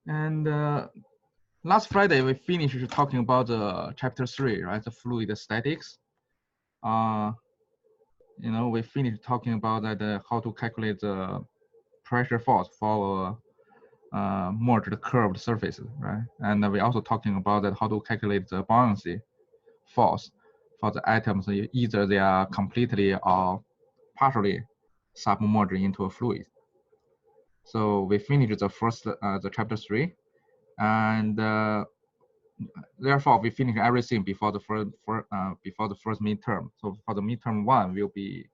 And last Friday, we finished talking about chapter 3, right? The fluid statics. We finished talking about that how to calculate the pressure force for merged curved surfaces, right? And we also talking about that how to calculate the buoyancy force for the atoms, either they are completely or partially submerged into a fluid. So we finished the first, the chapter 3, and therefore we finish everything before the first midterm. So for the midterm 1 will be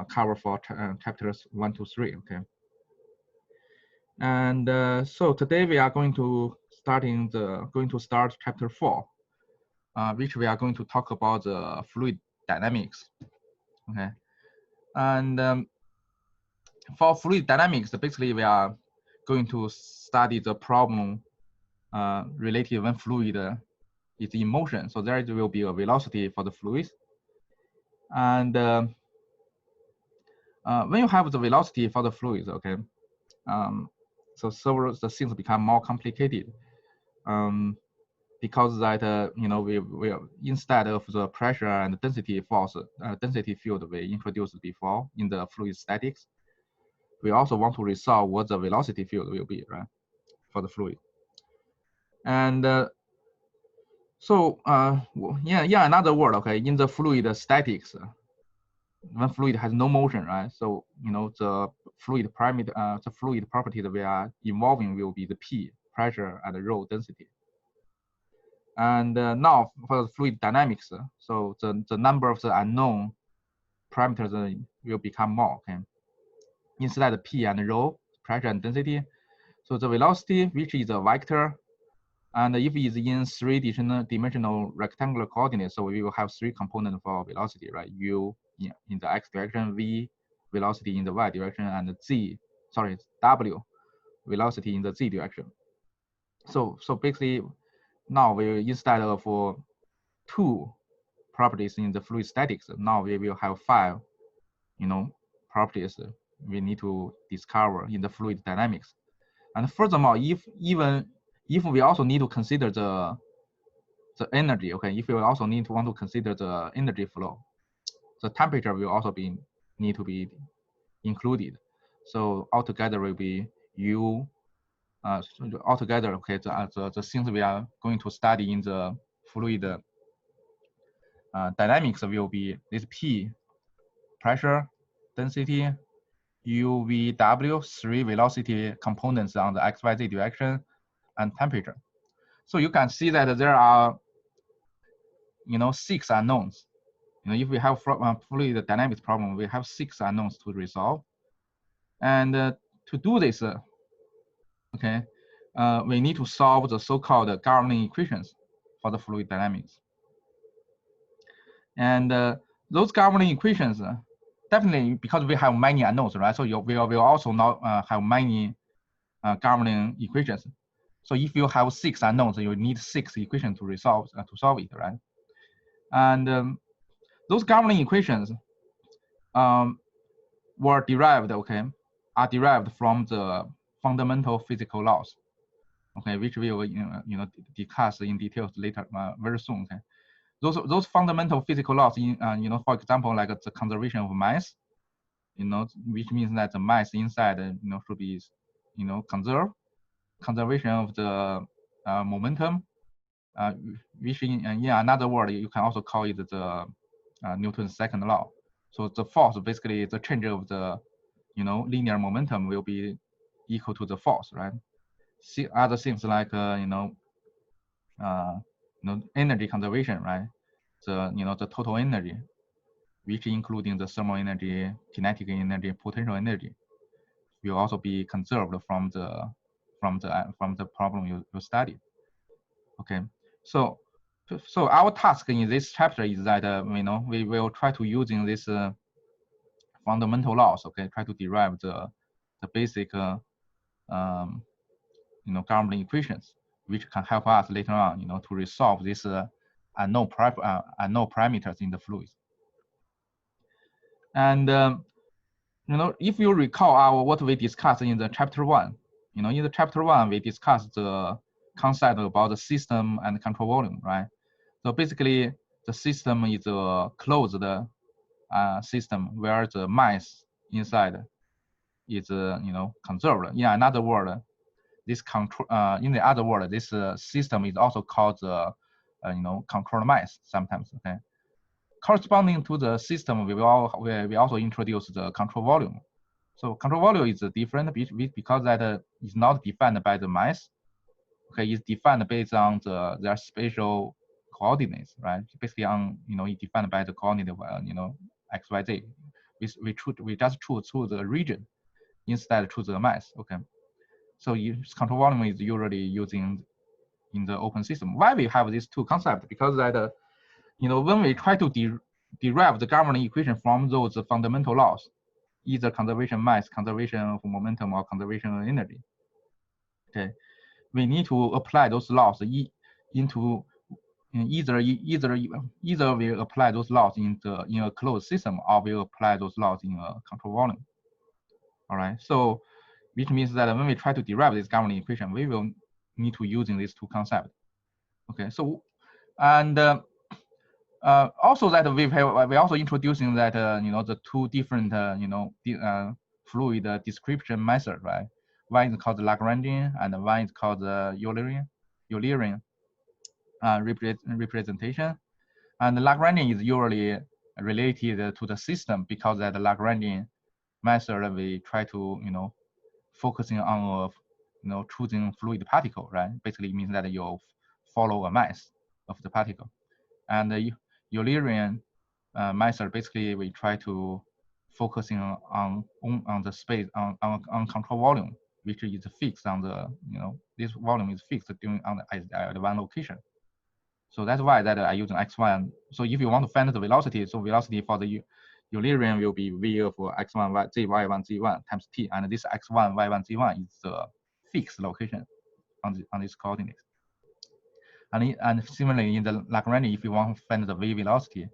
cover for chapters 1 to 3. Okay. And so today we are going to start chapter 4, which we are going to talk about the fluid dynamics. Okay. And for fluid dynamics, basically we are going to study the problem related when fluid is in motion. So there will be a velocity for the fluid. And when you have the velocity for the fluid, okay, so the things become more complicated because that we instead of the pressure and density force, density field we introduced before in the fluid statics, we also want to resolve what the velocity field will be, right, for the fluid. And another word, okay, in the fluid statics, when fluid has no motion, right? So the fluid parameter, the fluid property that we are involving will be the P, pressure, and the rho, density. And now for the fluid dynamics, so the number of the unknown parameters will become more. Okay, instead of P and rho, pressure and density. So the velocity, which is a vector, and if it is in three-dimensional rectangular coordinates, so we will have 3 components for velocity, right? U in the x direction, V velocity in the y direction, and W velocity in the z direction. So basically, now we instead of 2 properties in the fluid statics, now we will have 5, properties we need to discover in the fluid dynamics. And furthermore, if we also need to consider the energy, okay, if we also want to consider the energy flow, the temperature will also need to be included. So altogether will be U. Altogether, okay, the things we are going to study in the fluid dynamics will be this P, pressure, density, U, V, W, 3 velocity components on the x, y, z direction, and temperature. So you can see that there are 6 unknowns. If we have fluid dynamics problem, we have 6 unknowns to resolve. And to do this, okay, we need to solve the so-called governing equations for the fluid dynamics. And those governing equations, definitely because we have many unknowns, right? So we will also now have many governing equations. So if you have 6 unknowns, you need 6 equations to solve it, right? And those governing equations are derived from the fundamental physical laws, okay, which we will discuss in details later, very soon. Okay, those fundamental physical laws, for example, like the conservation of mass, which means that the mass inside, should be, conserved. Conservation of the momentum, which in another word you can also call it the Newton's second law. So the force, basically the change of the linear momentum will be equal to the force, right? See other things like energy conservation, right? The total energy, which including the thermal energy, kinetic energy, potential energy, will also be conserved from the problem you study. Okay, so our task in this chapter is that we will try to using this fundamental laws, okay, try to derive the basic governing equations, which can help us later on to resolve this unknown parameters in the fluid. And if you recall what we discussed in the chapter 1, You know, in the chapter 1, we discussed the concept about the system and control volume, right? So basically, the system is a closed system where the mass inside is, you know, conserved. In another word, this control, in the other word, this system is also called the, you know, control mass sometimes. Okay. Corresponding to the system, we also introduce the control volume. So control volume is different because that is not defined by the mass. Okay, it's defined based on their spatial coordinates, right? Basically on, you know, it's defined by the coordinate, you know, x, y, z. We just choose the region instead choose the mass. Okay, so control volume is usually using in the open system. Why we have these two concepts? Because that, you know, when we try to derive the governing equation from those fundamental laws, either conservation mass, conservation of momentum, or conservation of energy, okay, we need to apply those laws into either we apply those laws in a closed system, or we apply those laws in a control volume. All right, so which means that when we try to derive this governing equation, we will need to using these two concepts. Okay, so and also that we also introducing that you know, the two different you know, fluid description method, right? One is called the Lagrangian and one is called the Eulerian representation. And the Lagrangian is usually related to the system because that the Lagrangian method we try to, you know, focusing on you know, choosing fluid particle, right? Basically means that you follow a mass of the particle. And the Eulerian method, basically we try to focusing on the space on control volume, which is fixed on the, you know, this volume is fixed during at one location. So that's why that I use an x1. So if you want to find the velocity, so velocity for the Eulerian will be v of x1 y1 z1 times t, and this x1 y1 z1 is the fixed location on this coordinate. And similarly in the Lagrangian, if you want to find the v velocity,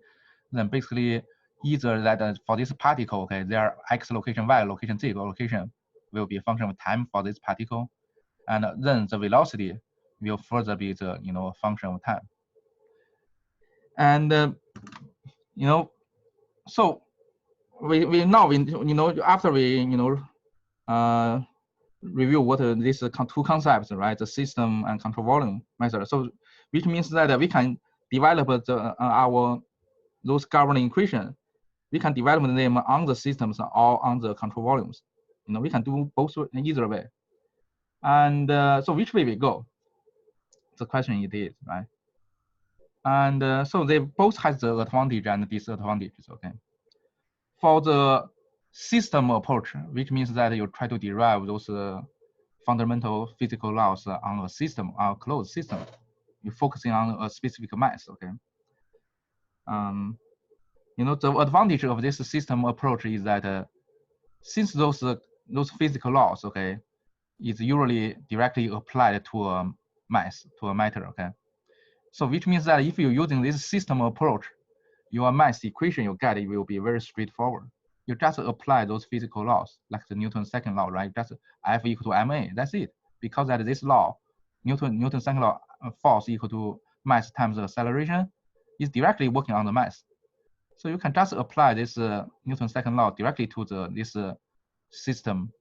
then basically either that for this particle, okay, their x location, y location, z location will be a function of time for this particle, and then the velocity will further be the, you know, function of time. And you know, so we now, you know, after we, you know, review what these two concepts, right, the system and control volume method. So which means that we can develop those governing equation. We can develop them on the systems or on the control volumes. You know, we can do both either way. And so which way we go? The question it is, right? And so they both have the advantage and disadvantages. Okay. For the system approach, which means that you try to derive those fundamental physical laws on a system, or a closed system, you're focusing on a specific mass. Okay. You know, the advantage of this system approach is that since those physical laws, okay, is usually directly applied to a mass, to a matter. Okay. So which means that if you're using this system approach, your mass equation you get, it will be very straightforward. You just apply those physical laws, like the Newton's second law, right? Just F equal to ma. That's it. Because that this law, Newton's second law, force equal to mass times acceleration, is directly working on the mass. So you can just apply this Newton's second law directly to this system,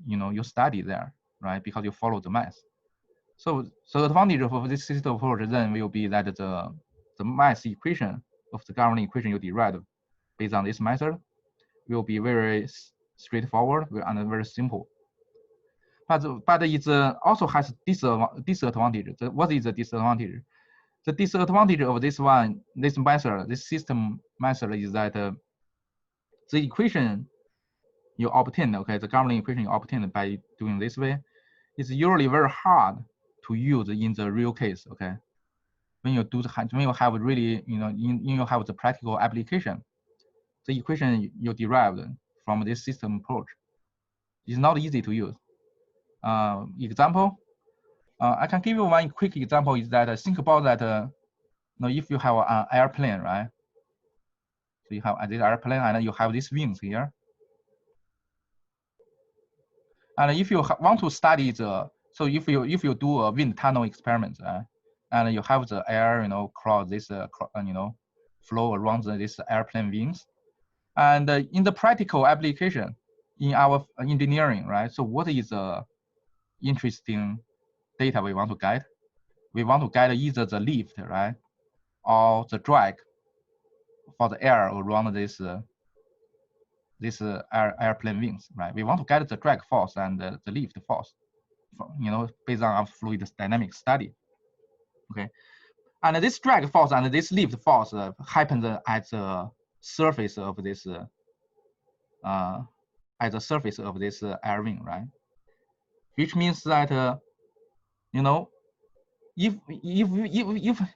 you know, you study there, right? Because you follow the mass. So the advantage of this system approach then will be that the mass equation of the governing equation you derive based on this method will be very straightforward and very simple. But it also has disadvantage. What is the disadvantage? The disadvantage of this method, this system method, is that the equation you obtain, okay, the governing equation you obtain by doing this way, is usually very hard to use in the real case. Okay, when you have really, you know, you have the practical application, the equation you derived from this system approach is not easy to use. Example, I can give you one quick example. Is that think about that. You know, if you have an airplane, right? So you have this airplane and you have these wings here. And if you want to study the, so if you do a wind tunnel experiment, and you have the air, cross this, flow around this airplane wings, and in the practical application in our engineering, right? So what is the interesting data we want to get? We want to get either the lift, right, or the drag for the air around this airplane wings, right? We want to get the drag force and the lift force, based on our fluid dynamics study. Okay, and this drag force and this lift force happens at the surface of this air wing, right? Which means that if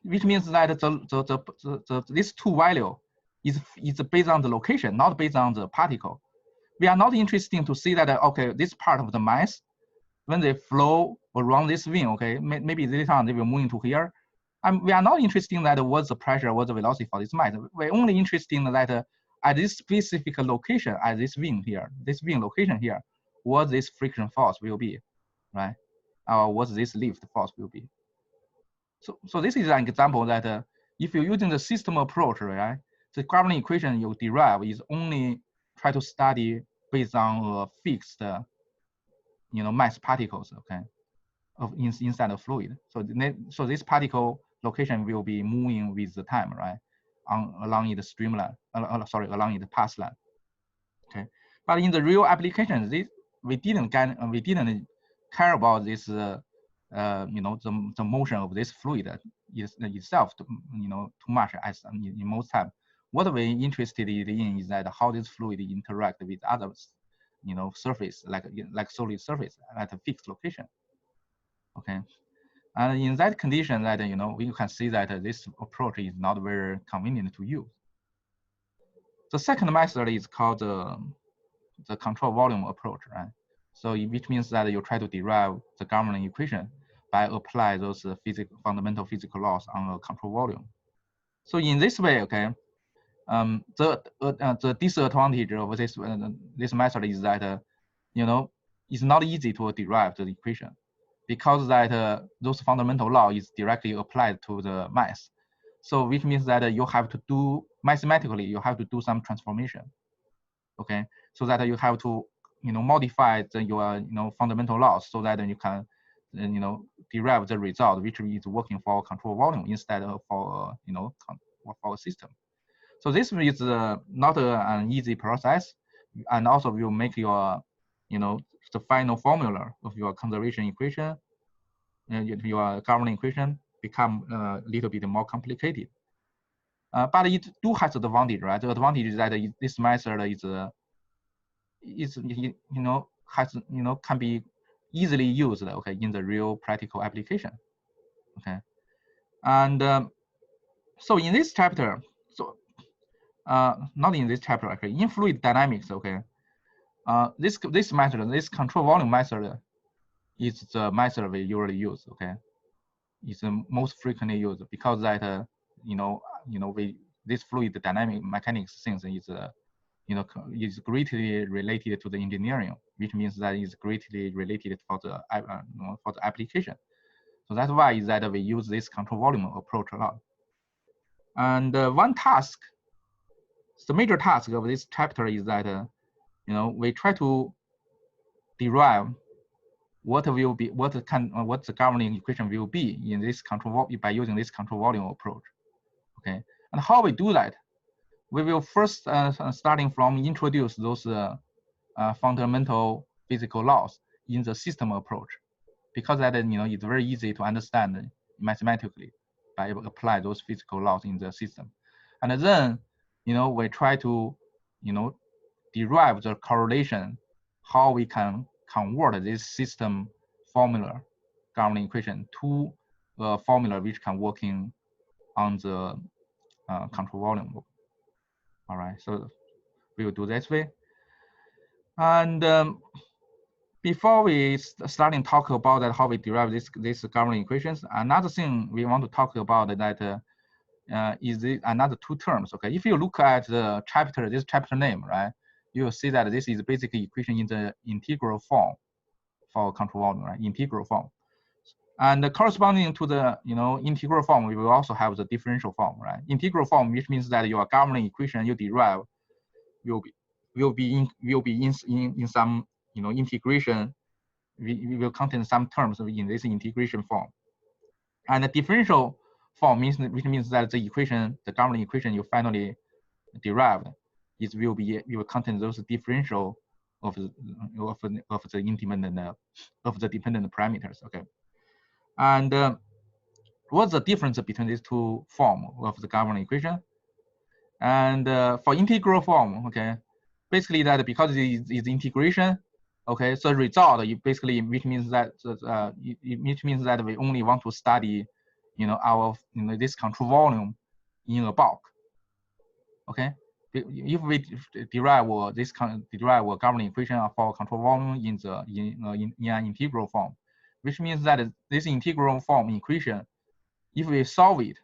which means that this two value is based on the location, not based on the particle. We are not interested to see that okay, this part of the mass, when they flow around this wing, okay, maybe this time they will move into here. We are not interested in that what's the pressure, what's the velocity for this mass. We're only interested in that at this specific location, at this wing here, this wing location here, what this friction force will be, right? Or what this lift force will be. So this is an example that if you're using the system approach, right, the gravity equation you derive is only try to study based on fixed, mass particles, okay, inside the fluid. So this particle location will be moving with the time, right, along the streamline, along the path line, okay. But in the real application, we didn't care about this, the motion of this fluid itself, too much as in most time. What we're interested in is that how this fluid interact with other, surface like solid surface at a fixed location. Okay, and in that condition, that we can see that this approach is not very convenient to use. The second method is called the control volume approach, right? So which means that you try to derive the governing equation by apply those fundamental physical laws on a control volume. So in this way, okay, the disadvantage of this method is that it's not easy to derive the equation, because that those fundamental law is directly applied to the mass. So which means that you have to do mathematically, you have to do some transformation, okay, so that you have to modify your fundamental laws so that you can derive the result which is working for control volume instead of for for a system. So this is not an easy process, and also will make your the final formula of your conservation equation and your governing equation become a little bit more complicated. But it do has the advantage, right? The advantage is that this method is has can be easily used, okay, in the real practical application, okay. And so in this chapter, so not in this chapter actually, in fluid dynamics, okay, this method, this control volume method, is the method we usually use, okay. It's the most frequently used because that this fluid dynamic mechanics things is is greatly related to the engineering, which means that is greatly related for the for the application. So that's why is that we use this control volume approach a lot. And one task, the major task of this chapter is that we try to derive what will be what the governing equation will be in this control by using this control volume approach, okay. And how we do that? We will first starting from introduce those fundamental physical laws in the system approach, because that it's very easy to understand mathematically by apply those physical laws in the system. And then we try to derive the correlation, how we can convert this system formula governing equation to a formula which can working on the control volume. All right, so we will do this way. And before we starting talk about that, how we derive this governing equations, another thing we want to talk about that is another two terms. Okay, if you look at the chapter, this chapter name, right, you will see that this is basically equation in the integral form. for control volume, right? Integral form. And corresponding to the integral form, we will also have the differential form, right? Integral form, which means that your governing equation you derive will be in some integration. We will contain some terms in this integration form. And the differential form which means that the equation, the governing equation you finally derived, will contain those differential of the dependent parameters. Okay. And what's the difference between these two forms of the governing equation? And for integral form, okay, basically that because it is integration, okay, so result basically which means that we only want to study, our this control volume in a bulk. Okay, if we derive a governing equation for control volume in an integral form, which means that this integral form equation, if we solve it,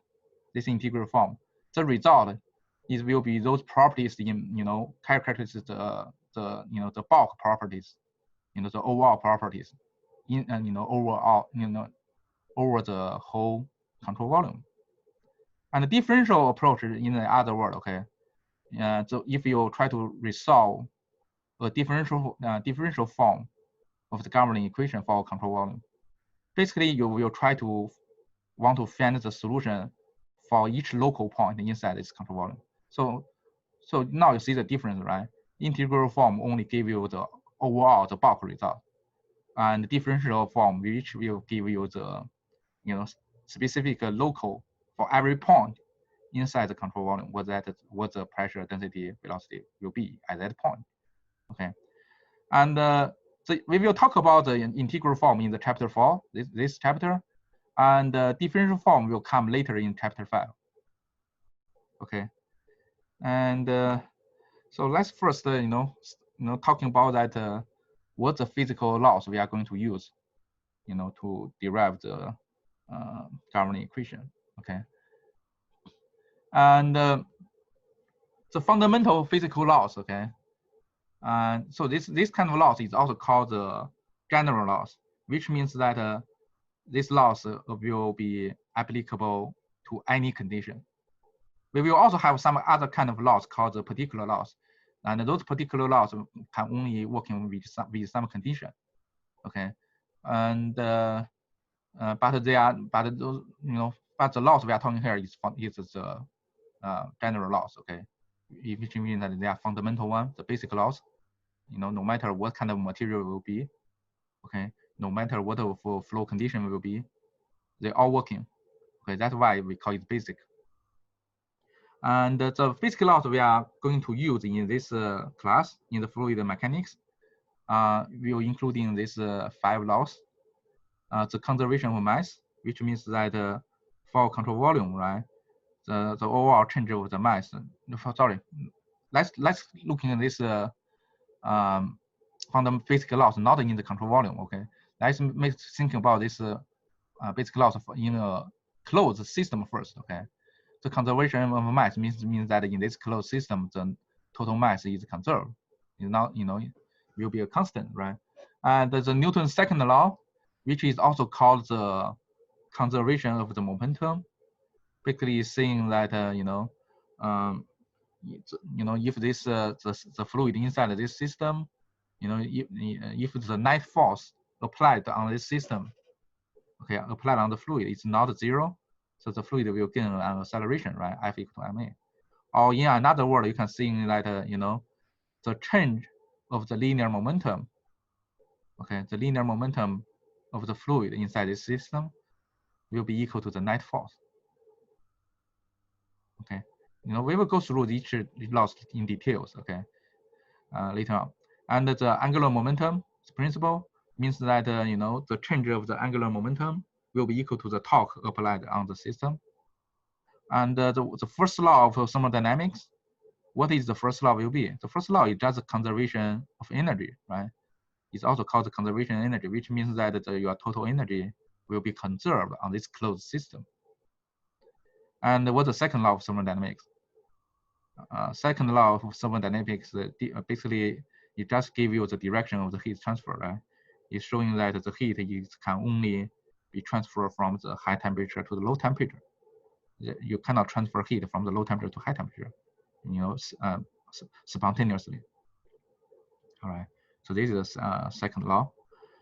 this integral form, the result will be those properties characterize the bulk properties, the overall properties over the whole control volume. And the differential approach in the other word, okay. So if you try to resolve a differential form of the governing equation for control volume, basically you will want to find the solution for each local point inside this control volume. So now you see the difference, right? Integral form only give you the overall, the bulk result, and the differential form which will give you the specific local for every point inside the control volume, what the pressure, density, velocity will be at that point. Okay, and so we will talk about the integral form in the chapter 4, this chapter, and the differential form will come later in chapter 5. Okay, and so let's first talking about that what the physical laws we are going to use to derive the governing equation. Okay, and the fundamental physical laws. Okay, and so this kind of laws is also called the general laws, which means that these laws will be applicable to any condition. We will also have some other kind of laws called the particular laws, and those particular laws can only work with some condition. Okay, and but the laws we are talking here is the general laws. Okay, which means that they are fundamental one, the basic laws. No matter what kind of material will be, okay, no matter what of flow condition will be, they're all working. Okay, that's why we call it basic. And the physical laws we are going to use in this class in the fluid mechanics will including these 5 laws. The conservation of mass, which means that for control volume, right, the overall change of the mass. Sorry, let's looking at this fundamental physical laws not in the control volume. Okay, let's think about this basic laws in a closed system first. Okay. The conservation of mass means that in this closed system, the total mass is conserved. It's not, will be a constant, right? And the Newton's second law, which is also called the conservation of the momentum, basically saying that if this the fluid inside this system, if the net force applied on this system, okay, applied on the fluid, it's not 0. So the fluid will gain an acceleration, right? F equal to ma. Or in another word, you can see that the change of the linear momentum. Okay, the linear momentum of the fluid inside this system will be equal to the net force. Okay, we will go through each laws in details. Okay, later on. And the angular momentum principle means that the change of the angular momentum will be equal to the torque applied on the system. And the first law of thermodynamics, what is the first law will be? The first law is just the conservation of energy, right? It's also called the conservation of energy, which means that your total energy will be conserved on this closed system. And what's the second law of thermodynamics? Second law of thermodynamics, basically, it just gives you the direction of the heat transfer, right? is showing that the heat can only be transferred from the high temperature to the low temperature. You cannot transfer heat from the low temperature to high temperature, spontaneously. All right. So this is the second law,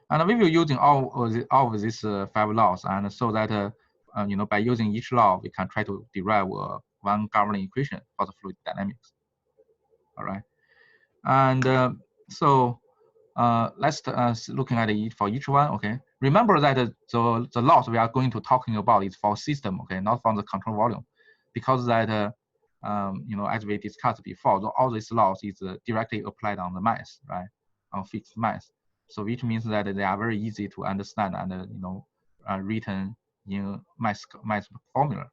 and we will using all of these 5 laws, and so that by using each law, we can try to derive one governing equation for the fluid dynamics. All right, and so let's looking at it for each one. Okay, remember that the laws we are going to talking about is for system. Okay, not for the control volume, because that as we discussed before, all these laws is directly applied on the mass, right, on fixed mass. So which means that they are very easy to understand and written in mass formula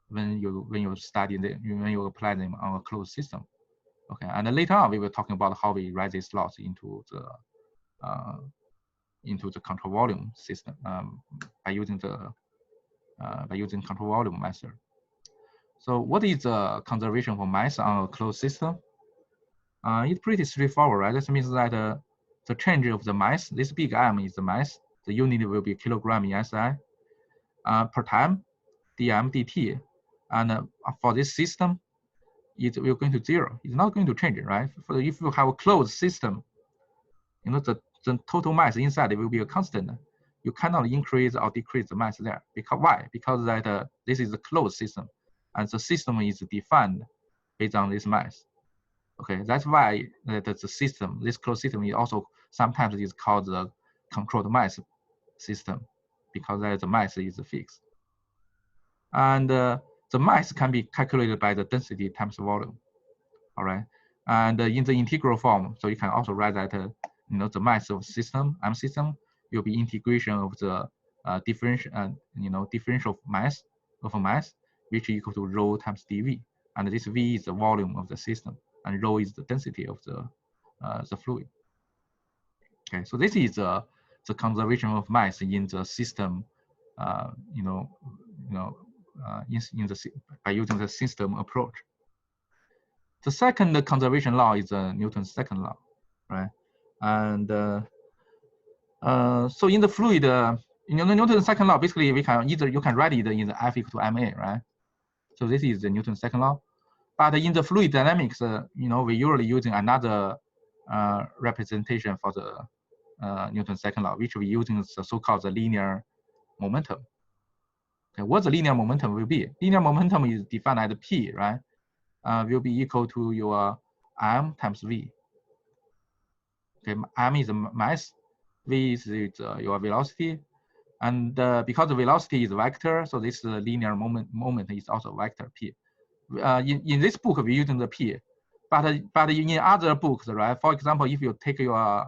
when you study when you apply them on a closed system. Okay, and then later on we will talking about how we write these laws into the control volume system by using control volume method. So what is the conservation for mass on a closed system? It's pretty straightforward, right? This means that the change of the mass, this big M is the mass, the unit will be kilogram in SI per time, dm dt, and for this system, it will going to 0. It's not going to change, right? If you have a closed system, the total mass inside it will be a constant. You cannot increase or decrease the mass there. Because why? Because that this is a closed system, and the system is defined based on this mass. Okay, that's why the system, this closed system, is also sometimes is called the controlled mass system, because the mass is fixed. And the mass can be calculated by the density times volume. All right, and in the integral form, so you can also write that the mass of system, M system, will be integration of the differential mass of a mass, which is equal to rho times dV, and this V is the volume of the system, and rho is the density of the fluid. Okay, so this is the conservation of mass in the system, by using the system approach. The second conservation law is Newton's second law, right? And so in the fluid, Newton's second law, basically you can write it in the F equal to ma, right? So this is the Newton's second law. But in the fluid dynamics, we're usually using another representation for the Newton's second law, which we're using the so-called linear momentum. Okay, what the linear momentum will be? Linear momentum is defined as P, right? Will be equal to your m times v. Okay, m is the mass, v is your velocity, and because the velocity is vector, so this linear moment is also vector p. In this book, we're using the p, but in other books, right? For example, if you take your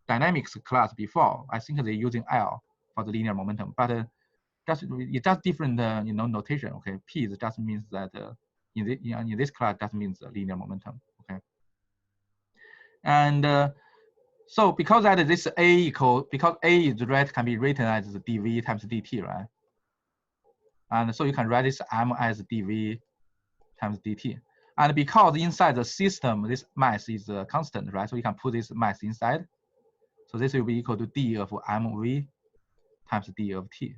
dynamics class before, I think they're using L for the linear momentum, but it does different notation. Okay, p just means that in this class that means linear momentum. Okay, and so because that this because a is right, can be written as dv times dt, right? And so you can write this m as dv times dt. And because inside the system this mass is constant, right? So you can put this mass inside. So this will be equal to d of mv times d of t,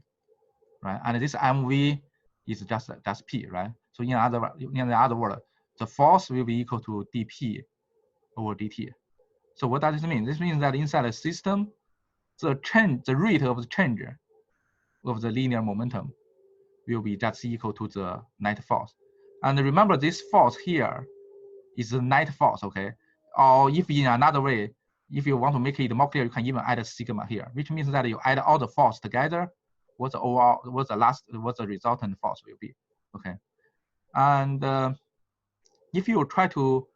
right? And this mv is just p, right? So in the other word, the force will be equal to dp over dt. So what does this mean? This means that inside the system, the rate of the change of the linear momentum will be just equal to the net force. And remember, this force here is the net force, okay? Or if in another way, if you want to make it more clear, you can even add a sigma here, which means that you add all the force together, what the resultant force will be, okay? And if you try to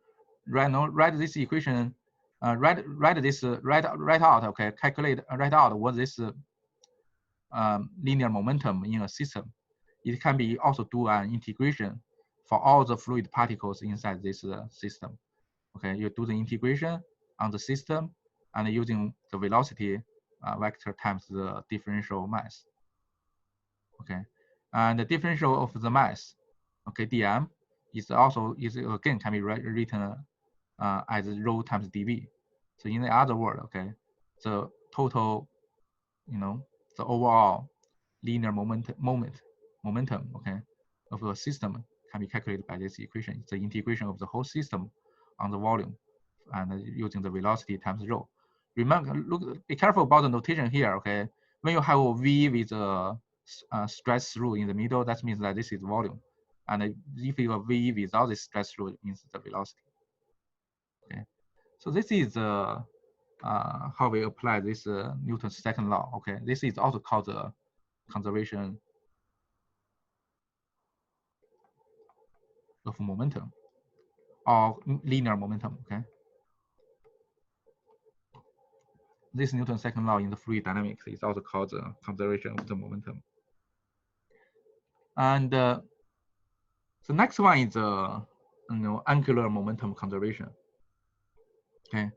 write this equation, write out, okay, write out what this linear momentum in a system. It can be also do an integration for all the fluid particles inside this system. Okay, you do the integration on the system and using the velocity vector times the differential mass. Okay, and the differential of the mass, okay, dm is again can be written as rho times dv. So in the other word, okay, the total the overall linear momentum, okay, of a system can be calculated by this equation. It's the integration of the whole system on the volume and using the velocity times rho. Remember, be careful about the notation here, okay? When you have a V with a stress rule in the middle, that means that this is volume. And if you have V without this stress rule, it means the velocity. Okay, so this is how we apply this Newton's second law. Okay, this is also called the conservation of momentum or linear momentum. Okay, this Newton's second law in the fluid dynamics is also called the conservation of the momentum. And the next one is angular momentum conservation. Okay,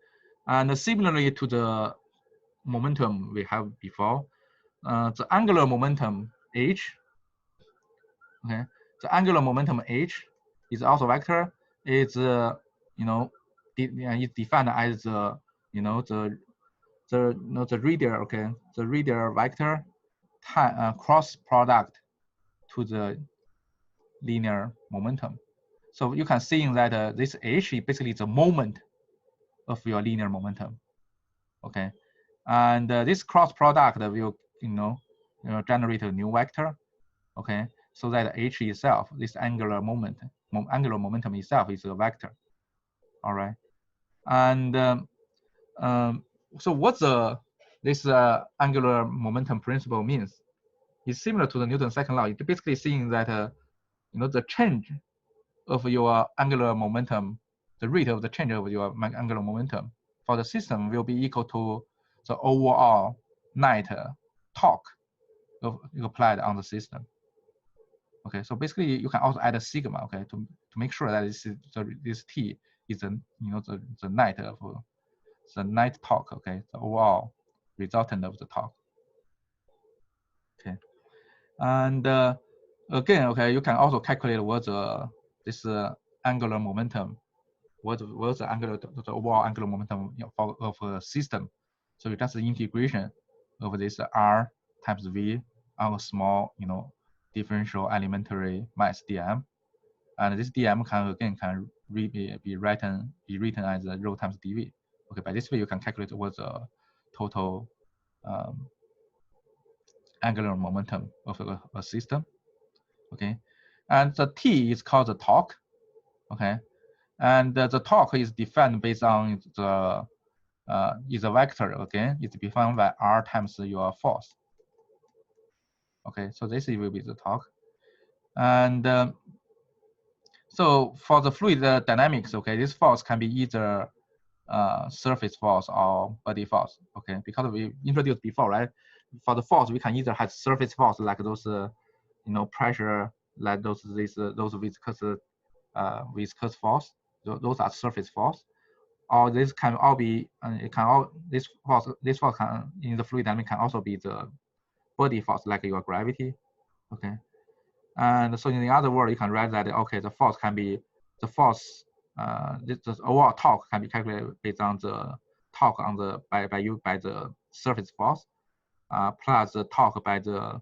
and similarly to the momentum we have before, the angular momentum h. Okay, the angular momentum h is also vector. It's is defined as the the radial, okay, the radial vector cross product to the linear momentum. So you can see that this h is basically the moment of your linear momentum. Okay, and this cross product will generate a new vector. Okay, so that h itself, this angular momentum itself, is a vector. All right, and so what this angular momentum principle means is similar to the Newton's second law. It's basically saying that the change of your angular momentum, the rate of the change of your angular momentum for the system will be equal to the overall net torque applied on the system. Okay, so basically you can also add a sigma, okay, to make sure that this T is the net of the net torque, okay, the overall resultant of the torque. Okay, and again, okay, you can also calculate what this angular momentum, what the overall angular momentum of a system. So you just integration of this R times V on a small, differential elementary mass dm, and this dm can be written as rho times dv. Okay, by this way you can calculate what the total angular momentum of a system. Okay, and the T is called the torque. Okay, and the torque is defined based on the is a vector. Again, it's defined by R times your force. Okay, so this will be the torque. And so for the fluid dynamics, okay, this force can be either surface force or body force. Okay, because we introduced before, right? For the force, we can either have surface force like those, pressure, like those viscous force. Those are surface force. Or this can all be, this force can in the fluid dynamics can also be the body force, like your gravity. Okay, and so in the other word, you can write that okay, the force can be the force, the overall torque can be calculated based on the torque on the by the surface force, plus the torque by the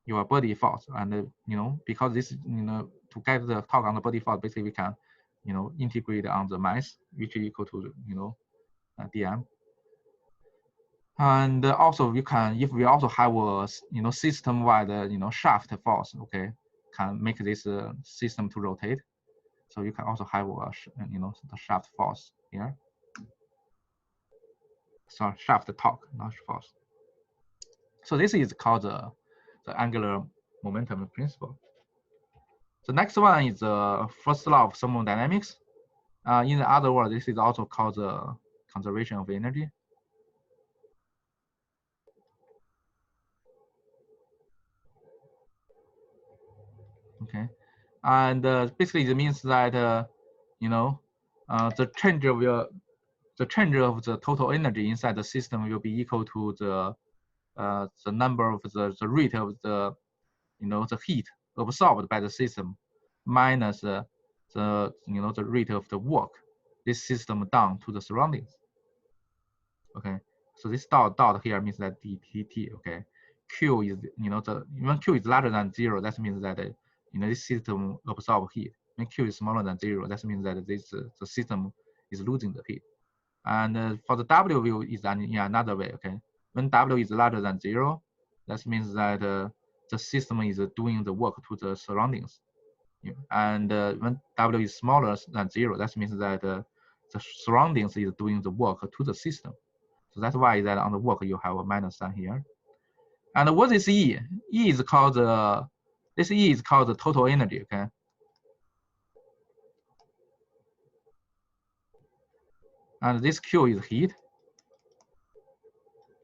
your body force, and because this to get the torque on the body force, basically we can integrate on the mass, which is equal to dm. And also you can, if we also have a system-wide shaft force, okay, can make this system to rotate. So you can also have a the shaft force here. So shaft torque, not force. So this is called the angular momentum principle. The next one is the first law of thermodynamics. In the other word, this is also called the conservation of energy. Okay, and basically it means that the change of the total energy inside the system will be equal to the number of the rate of the the heat absorbed by the system minus the rate of the work this system done to the surroundings. Okay, So this dot here means that dT, okay. Q is, when Q is larger than 0, that means that, this system absorbs heat. When Q is smaller than 0, that means that the system is losing the heat. And for the W view is in another way, okay. When W is larger than 0, that means that the system is doing the work to the surroundings. And when W is smaller than 0, that means that the surroundings is doing the work to the system. So that's why that on the work you have a minus sign here. And what is E? E is called this E is called the total energy, okay? And this Q is heat.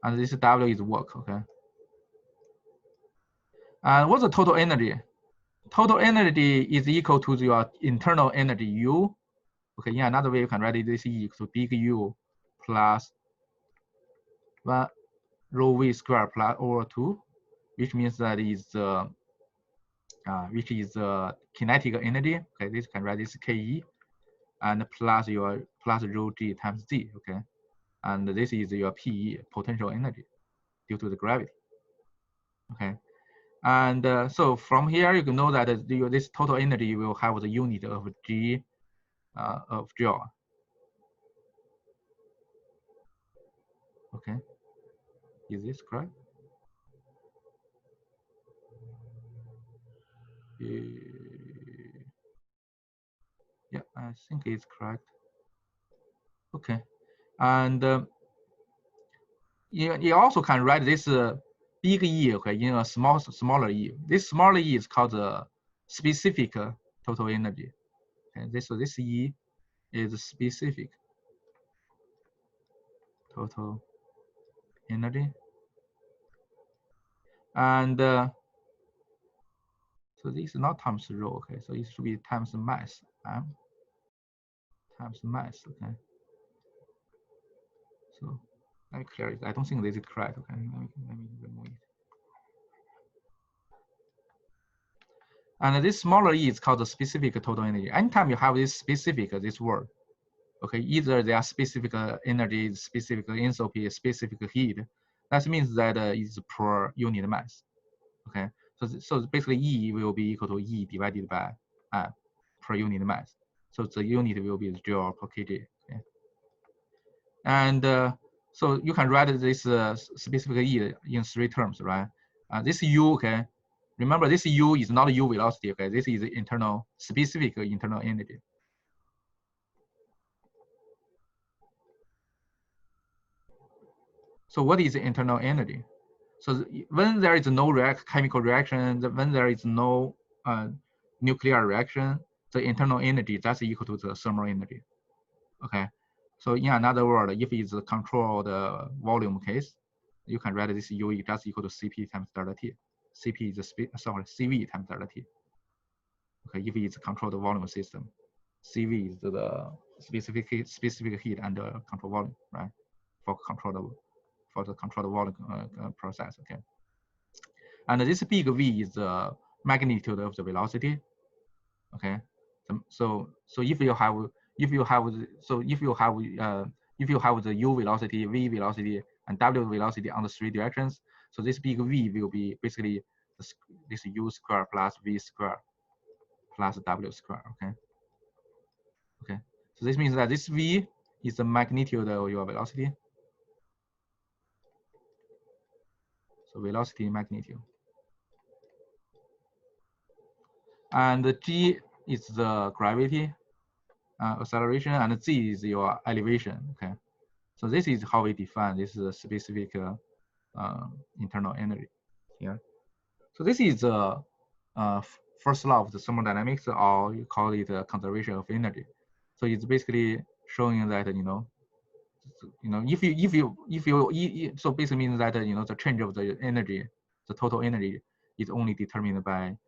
And this W is work, okay? And what's the total energy? Total energy is equal to your internal energy U. Okay, in another way you can write this E equal to big U plus 1 rho V squared plus over 2, which means that is which is kinetic energy. Okay, this can write this Ke, and plus rho G times Z. Okay, and this is your Pe, potential energy, due to the gravity. Okay, and so from here you can know that this total energy will have the unit of G of joule. Okay, is this correct? Yeah, I think it's correct. Okay, and you also can write this big E, okay, in a smaller E. This smaller E is called the specific total energy. Okay, this E is specific total energy, and so this is not times rho. Okay, so it should be times mass, times mass. Okay, so let me clear it. I don't think this is correct. Okay, let me remove it. And this smaller E is called the specific total energy. Anytime you have this specific, this word, okay, either they are specific energy, specific enthalpy, specific heat. That means that it's per unit mass. Okay, so basically E will be equal to E divided by I per unit mass. So the unit will be joule per kg. Okay, and so you can write this specific E in 3 terms, right? This U, okay. Remember, this U is not U velocity, okay? This is internal, specific internal energy. So what is internal energy? So when there is no chemical reaction, when there is no nuclear reaction, the internal energy, that's equal to the thermal energy, okay? So in another word, if it's a controlled volume case, you can write this U just equal to Cp times delta T. Cp is Cv times delta T. Okay, if it's a controlled volume system, Cv is the specific heat and the control volume, right? For the controlled volume process. Okay, and this big V is the magnitude of the velocity. Okay, so if you have the U velocity, V velocity, and W velocity on the 3 directions, so this big V will be basically this U square plus V square plus W square. Okay. Okay. So this means that this V is the magnitude of your velocity. So velocity magnitude. And the G is the gravity acceleration, and Z is your elevation. Okay. So this is how we define this specific internal energy here. So this is the first law of the thermodynamics, or you call it conservation of energy. So it's basically showing that so basically means that the change of the energy, the total energy, is only determined by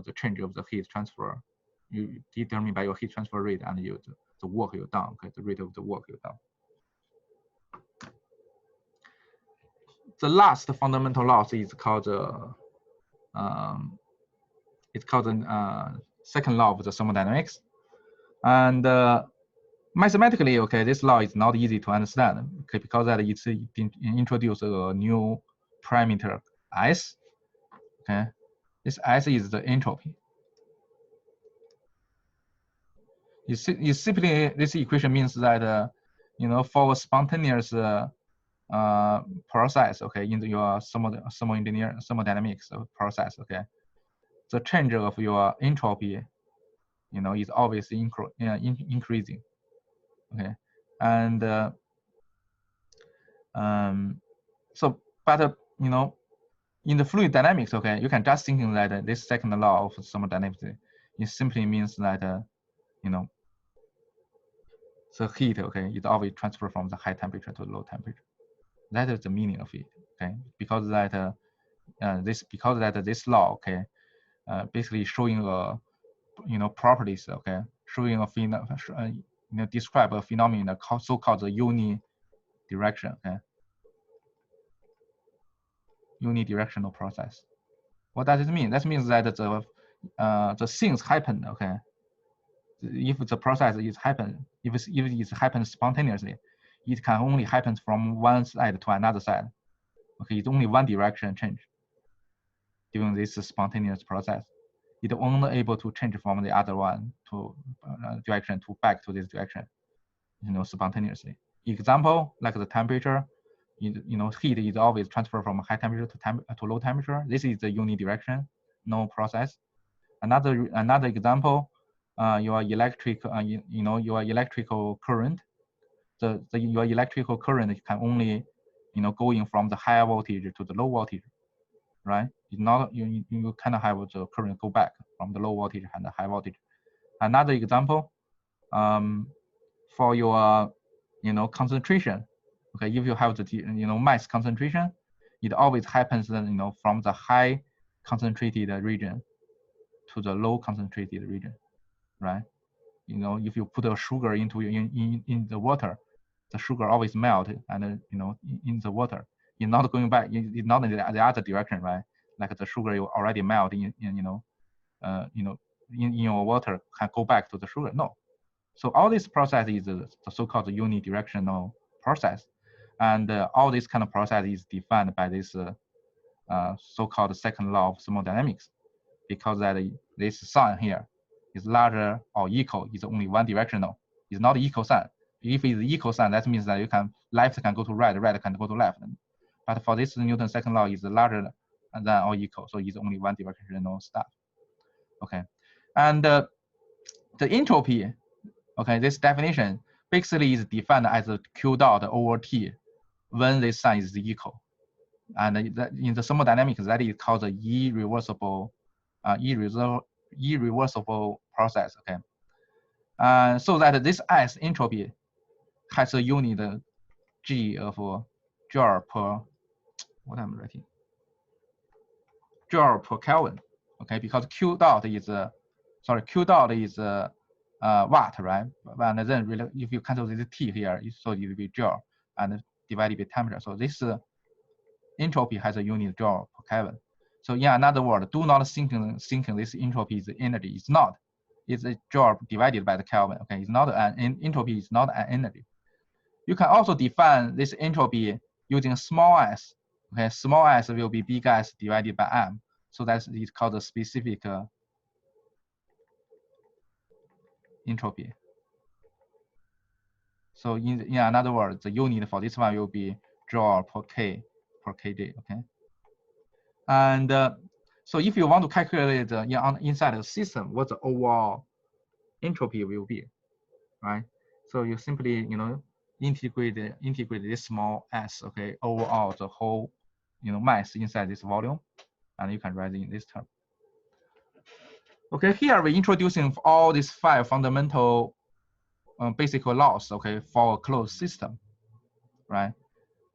the change of the heat transfer. You determine by your heat transfer rate and the work you've done. Okay, the rate of the work you've done. The last fundamental law is called the second law of the thermodynamics, and Mathematically, okay, this law is not easy to understand, okay, because that it's introduce a new parameter S, okay. This S is the entropy. You simply, this equation means that, you know, for a spontaneous process, okay, in your thermodynamics process, okay, the change of your entropy, you know, is always increasing, okay, and so, but you know, in the fluid dynamics, okay, you can just thinking that this second law of thermodynamics, it simply means that you know, the heat, okay, is always transferred from the high temperature to the low temperature. That is the meaning of it, okay, because that this law, okay, basically showing you know, properties, okay, showing you know, describe a phenomenon so-called the unidirection, okay, unidirectional process. What does it mean? That means that the things happen, okay. If the process is happen, if it happens spontaneously, it can only happen from one side to another side. Okay, it's only one direction change during this spontaneous process. It's only able to change from the other one to direction to back to this direction, you know, spontaneously. Example, like the temperature, you know, heat is always transferred from high temperature to low temperature. This is the unidirectional process. Another example, your electric, you know, your electrical current, your electrical current can only, you know, going from the higher voltage to the low voltage, right? It's not, you cannot have the current go back from the low voltage and the high voltage. Another example, for your, you know, concentration, okay, if you have the, you know, mass concentration, it always happens, you know, from the high concentrated region to the low concentrated region, right? You know, if you put a sugar into in the water, the sugar always melt and you know, in the water. It's not going back. It's not in the other direction, right? Like the sugar you already melt in you know, in your water can go back to the sugar. No. So all this process is the so-called unidirectional process, and all this kind of process is defined by this so-called second law of thermodynamics, because that this sign here is larger or equal is only one directional. It's not equal sign. If it's equal sign, that means that you can left can go to right, right can go to left. But for this Newton's second law is larger than or equal, so it's only one directional stuff. Okay, and the entropy, okay, this definition basically is defined as a Q dot over T when this sign is equal. And in the thermodynamics, that is called the irreversible process, okay? So that this S entropy has a unit G of joule per, what I'm writing? Joule per Kelvin, okay? Because Q dot is, Q dot is watt, right? And then really, if you cancel this T here, so it will be joule and divided by temperature. So this entropy has a unit joule per Kelvin. So in another word, do not think this entropy is energy. It's not. It's a joule divided by the Kelvin. Okay, it's not an entropy. Is not an energy. You can also define this entropy using small s. Okay, small s will be big S divided by m. So that's it's called the specific entropy. So in another word, the unit for this one will be joule per kg. Okay, and so if you want to calculate inside the system what the overall entropy will be, right? So you simply, you know, integrate this small s, okay, overall the whole, you know, mass inside this volume, and you can write in this term. Okay, here we're introducing all these 5 fundamental basic laws, okay, for a closed system, right?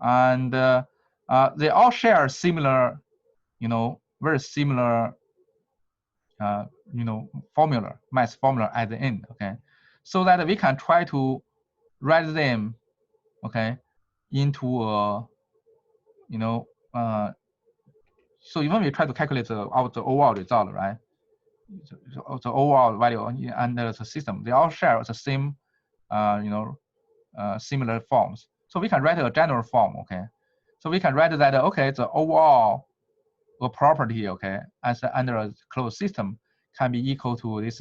And they all share similar, you know, very similar you know, mass formula at the end, okay? So that we can try to write them, okay, into a, you know, so even we try to calculate the overall result, right? The overall value under the system, they all share the same similar forms. So we can write a general form, okay? So we can write that, okay, the overall property, okay, as under a closed system can be equal to this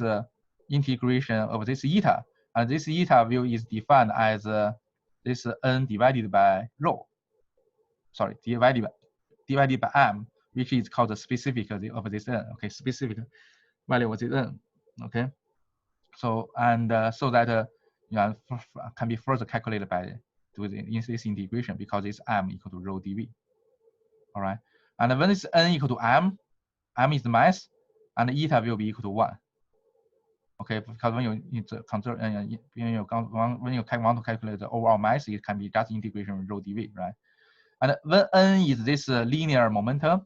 integration of this eta, and this eta view is defined as this n divided by rho. Sorry, divided by m, which is called the specific of this n. Okay, specific value of this n. Okay, so and so that can be further calculated by doing this integration because it's m equal to rho dv. All right, and when it's n equal to m is the mass, and eta will be equal to 1. Okay, because when you consider when you want to calculate the overall mass, it can be just integration with rho dv, right? And when n is this linear momentum,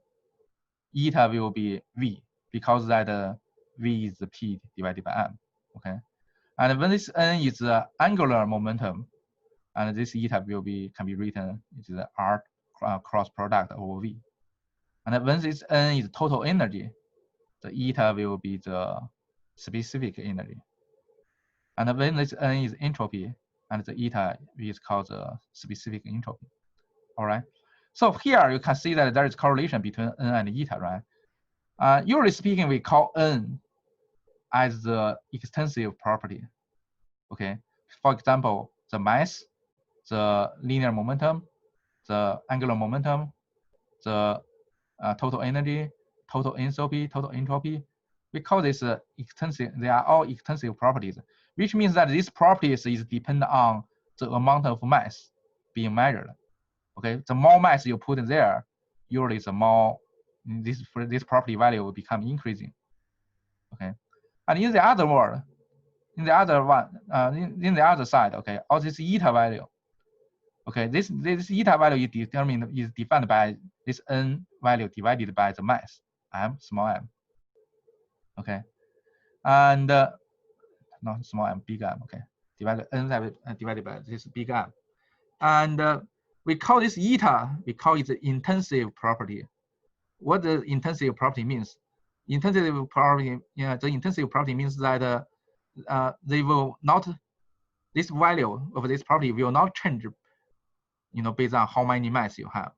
eta will be v, because that v is the p divided by m. Okay, and when this n is angular momentum, and this eta will be can be written as the r cross product over v. And when this n is total energy, the eta will be the specific energy. And when this n is entropy, and the eta is called the specific entropy. All right. So here you can see that there is correlation between n and eta, right? Usually speaking, we call n as the extensive property. Okay. For example, the mass, the linear momentum, the angular momentum, the total energy, total enthalpy, total entropy. We call this extensive. They are all extensive properties, which means that these properties is dependent on the amount of mass being measured. Okay, the more mass you put in there, usually the more this property value will become increasing. Okay, and in the other word, in the other side, okay, all this eta value. Okay, this eta value is defined by this n value divided by the mass, m, small m. Okay, and not small m, big M. Okay, divided by this big M, and we call this eta. We call it the intensive property. What the intensive property means? Intensive property, the intensive property means that they will not. This value of this property will not change, based on how many mass you have.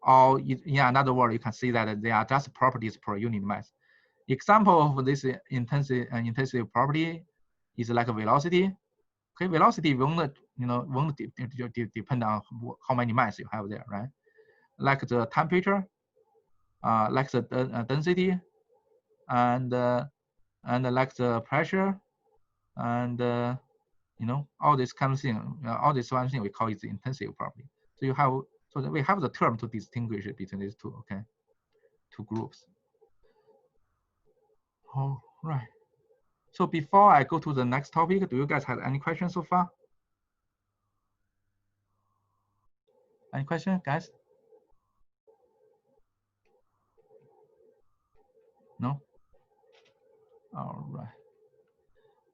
Or in another word, you can see that they are just properties per unit mass. Example of this intensive property is like a velocity. Okay, velocity won't depend on how many mass you have there, right? Like the temperature, like the density, and like the pressure, and all this kind of thing. All this one thing we call it the intensive property. So we have the term to distinguish between these two. Okay, two groups. All right. So before I go to the next topic, do you guys have any questions so far? Any questions, guys? No? All right.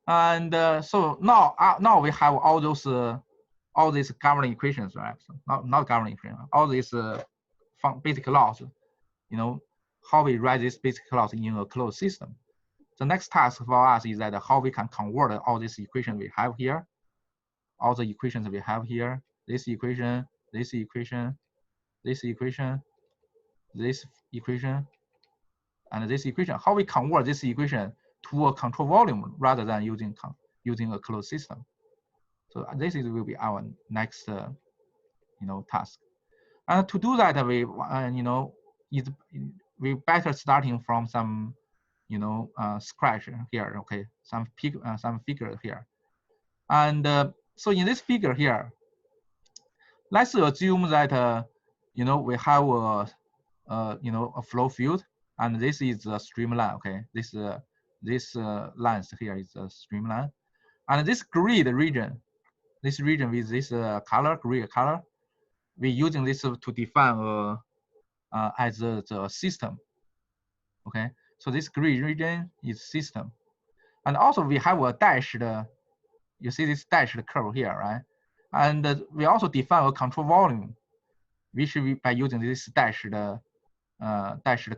And so now we have all these governing equations, right? So not governing equations, all these basic laws, how we write these basic laws in a closed system. The next task for us is that how we can convert all these equations we have here, all the equations we have here, this equation, this equation, this equation, this equation, and this equation. How we convert this equation to a control volume rather than using a closed system. So this will be our next task. And to do that, we better starting from some scratch here. Okay, some figure here. And so in this figure here, let's assume that we have a flow field, and this is a streamline. Okay, this lines here is a streamline, and this grid region, with this grid color, we're using this to define as the system. Okay, so this grid region is system, and also we have a dashed. You see this dashed curve here, right? And we also define a control volume, which we by using this dashed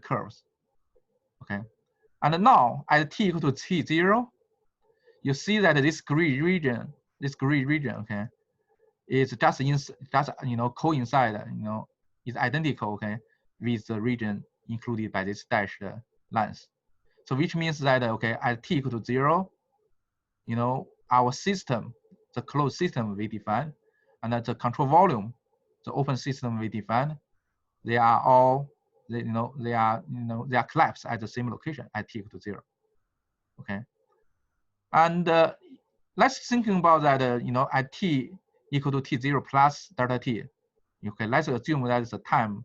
curves. Okay, and now at t equal to t0, you see that this grid region this gray region, okay, is just coincide, is identical, okay, with the region included by this dashed lines. So which means that, okay, at t equal to 0, our system, the closed system we define, and the control volume, the open system we define, they are all, they are collapsed at the same location at t equal to 0. Okay. And let's thinking about that, at t equal to t0 plus delta t. Okay, let's assume that is the time,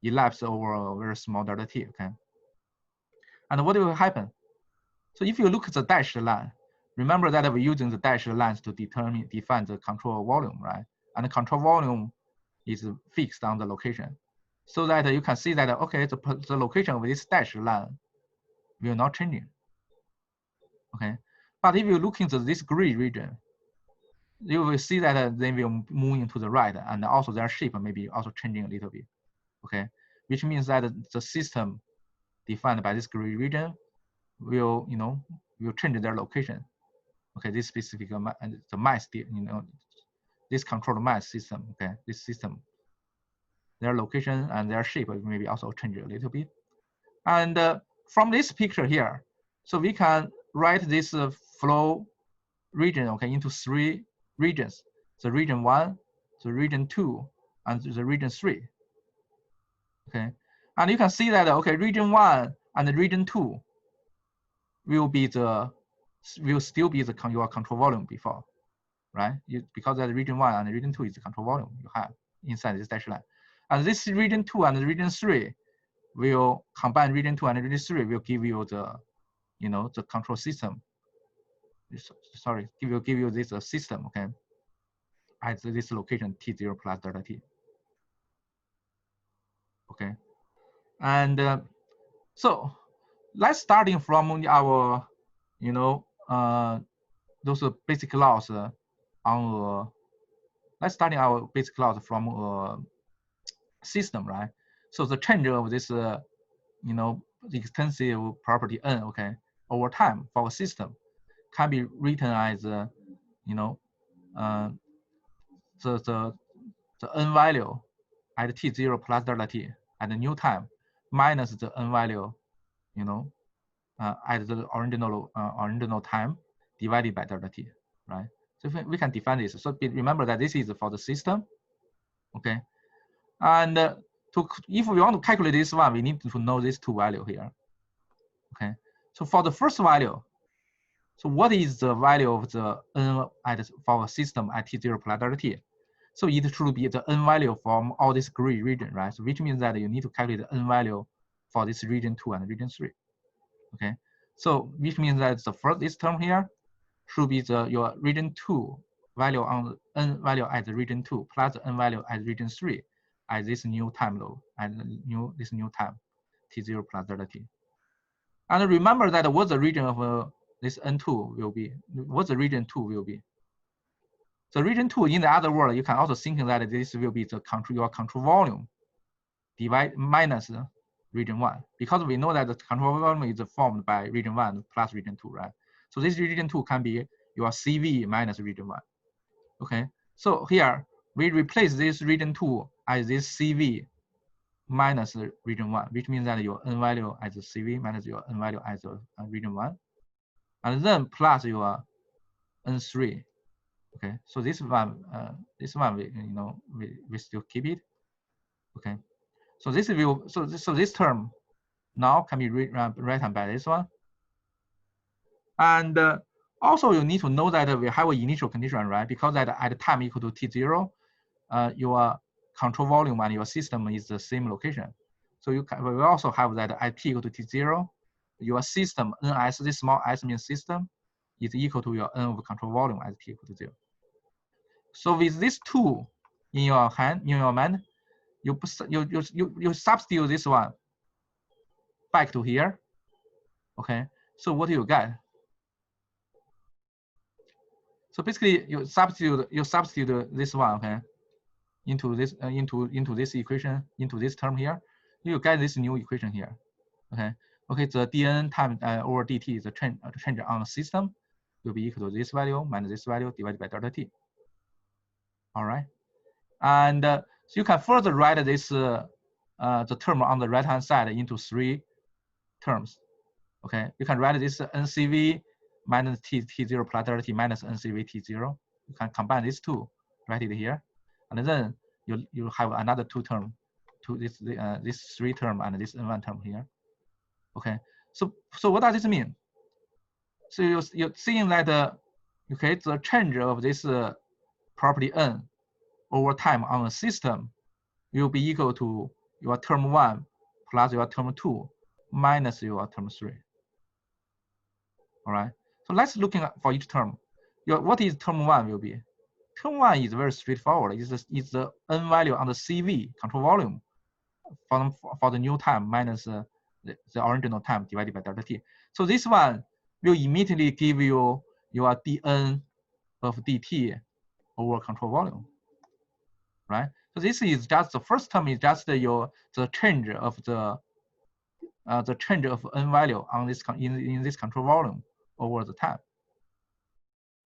elapsed over a very small delta t. Okay. And what will happen? So if you look at the dashed line, remember that we're using the dashed lines to define the control volume, right? And the control volume is fixed on the location, so that you can see that, okay, the location of this dashed line will not change. Okay, but if you look into this gray region, you will see that they will move into the right, and also their shape may be also changing a little bit. Okay, which means that the system defined by this gray region will change their location. Okay, this specific the mass, this controlled mass system. Okay, this system, their location and their shape maybe also change a little bit. And from this picture here, so we can write this flow region, okay, into 3 regions: the region 1, the region 2, and the region 3. Okay, and you can see that, okay, region 1 and the region 2 will still be your control volume before, right? Because that region 1 and the region 2 is the control volume you have inside this dashed line. And this region 2 and the region 3 will combine, region 2 and region 3 will give you the, the control system. Sorry, give you this system, okay, at this location t0 plus delta t. Okay, and so let's starting from our, those basic laws on. Let's starting our basic laws from system, right? So the change of this, the extensive property n, okay, over time for a system can be written as, the n value at t0 plus delta t at the new time minus the n value, at the original time divided by delta t, right? So we can define this. So remember that this is for the system, okay? And if we want to calculate this one, we need to know these 2 values here, okay? So for the first value, so what is the value of the n for a system at t0 plus delta t? So it should be the n value from all this gray region, right? So which means that you need to calculate the n value for this region 2 and region 3. Okay, so which means that this term here should be your region 2 value on the n value at the region 2 plus the n value at region 3 at this new time low, at this new time t0 plus delta t. And remember that what the region of this n2 will be, what the region 2 will be. The region 2, in the other word, you can also think that this will be your control volume minus region 1, because we know that the control volume is formed by region 1 plus region 2, right? So this region 2 can be your CV minus region 1. Okay, so here we replace this region 2 as this CV minus region 1, which means that your n value as a CV minus your n value as a region 1, and then plus your n3. Okay, so this one we still keep it. Okay, so this will so this term now can be written by this one. And also you need to know that we have an initial condition, right? Because at the time equal to t0, your control volume and your system is the same location. So we also have that at t equal to t0, your system ns, this small s means system, is equal to your n of control volume at t equal to 0. So with these 2 in your mind, you substitute this one back to here. Okay, so what do you get? So basically, you substitute this one, okay, into this this equation, into this term here. You get this new equation here. Okay, the dn time over dt is a change on the system. will be equal to this value minus this value divided by delta t. All right, and so you can further write this the term on the right hand side into 3 terms. Okay, you can write this NCV minus t0 plus delta t minus NCV t0. You can combine these two, write it here, and then you have another 2 term, this 3 term and this n1 term here. Okay, so what does this mean? So you're seeing that okay, the change of this property n over time on a system will be equal to your term 1 plus your term 2 minus your term 3. All right, so let's looking at for each term. What is term 1 will be? Term 1 is very straightforward. It's the n value on the CV control volume for the new time minus the original time divided by delta t. So this one will immediately give you your dn of dt over control volume, right? So this is just the first term is just the change of the change of n value on this in this control volume over the time.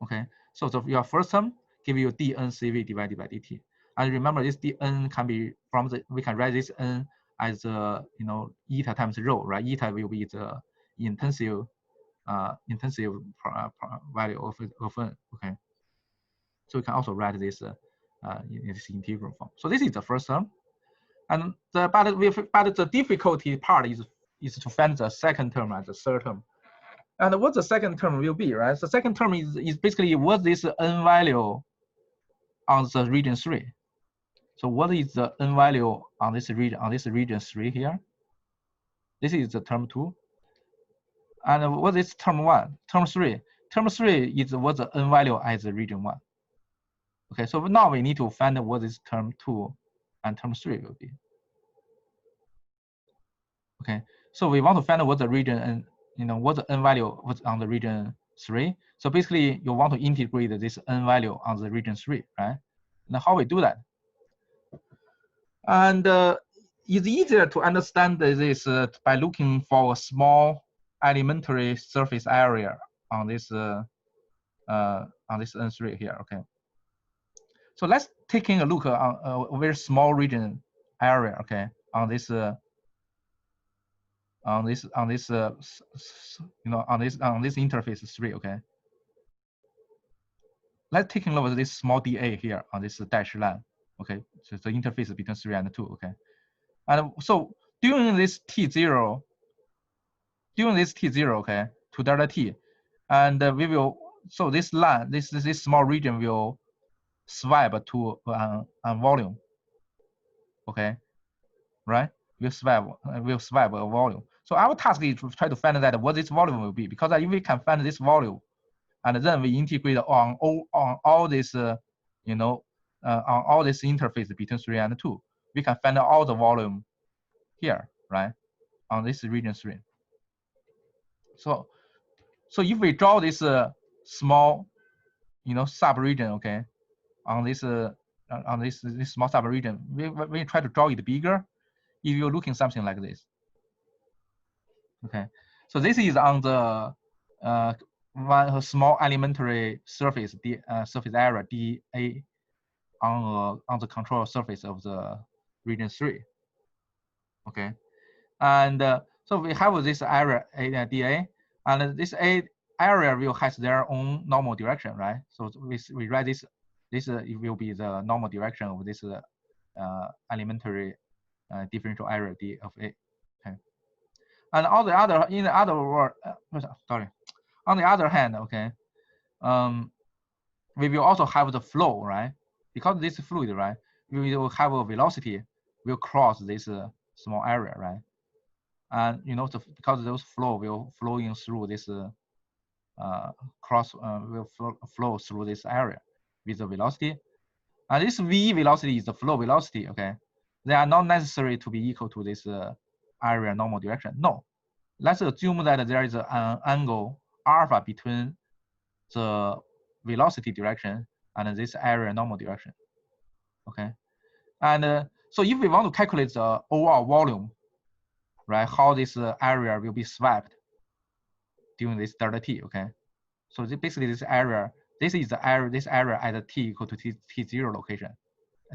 Okay, so your first term give you dn cv divided by dt, and remember this dn can be from we can write this n as eta times rho, right? Eta will be the intensive value of n. Okay, so we can also write this in this integral form. So this is the first term, and but the difficulty part is to find the second term and the third term. And what the second term will be, right? The second term is basically what this n value on the region 3. So what is the n value on this region 3 here? This is the term 2. And what is term 1? Term 3. Term 3 is what the n value as the region 1. Okay, so now we need to find what is term 2 and term 3 will be. Okay, so we want to find what the region and what the n value was on the region 3. So basically, you want to integrate this n value on the region 3, right? Now, how we do that? And it's easier to understand this by looking for a small elementary surface area on this n3 here. Okay. So let's taking a look on a very small region area. Okay, on this interface 3. Okay, let's take a look at this small dA here on this dashed line. Okay, so the interface between 3 and 2. Okay, and so during this t0, okay, to delta t, and we will, so this line, this small region will swipe to volume. Okay, right? We'll swipe a volume. So our task is to try to find that what this volume will be, because if we can find this volume, and then we integrate on all this, on all this interface between 3 and 2, we can find all the volume here, right? On this region 3. So if we draw this small, sub-region, okay, on this small sub-region, we try to draw it bigger. If you're looking something like this, okay. So this is on the one small elementary surface, surface area dA on the control surface of the region 3. Okay, and so we have this area dA, and this area will has their own normal direction, right? So we write this it will be the normal direction of this elementary differential area d of A. Okay, and on the other on the other hand, okay, we will also have the flow, right? Because this fluid, right, we will have a velocity will cross this small area, right? And because those flow will flowing through this will flow through this area with the velocity, and this v velocity is the flow velocity. Okay, they are not necessary to be equal to this area normal direction. No, let's assume that there is an angle alpha between the velocity direction and this area normal direction. Okay, and so if we want to calculate the overall volume, right, how this area will be swept during this delta t. Okay, So basically this area, this is the area, this area at t equal to t0 location,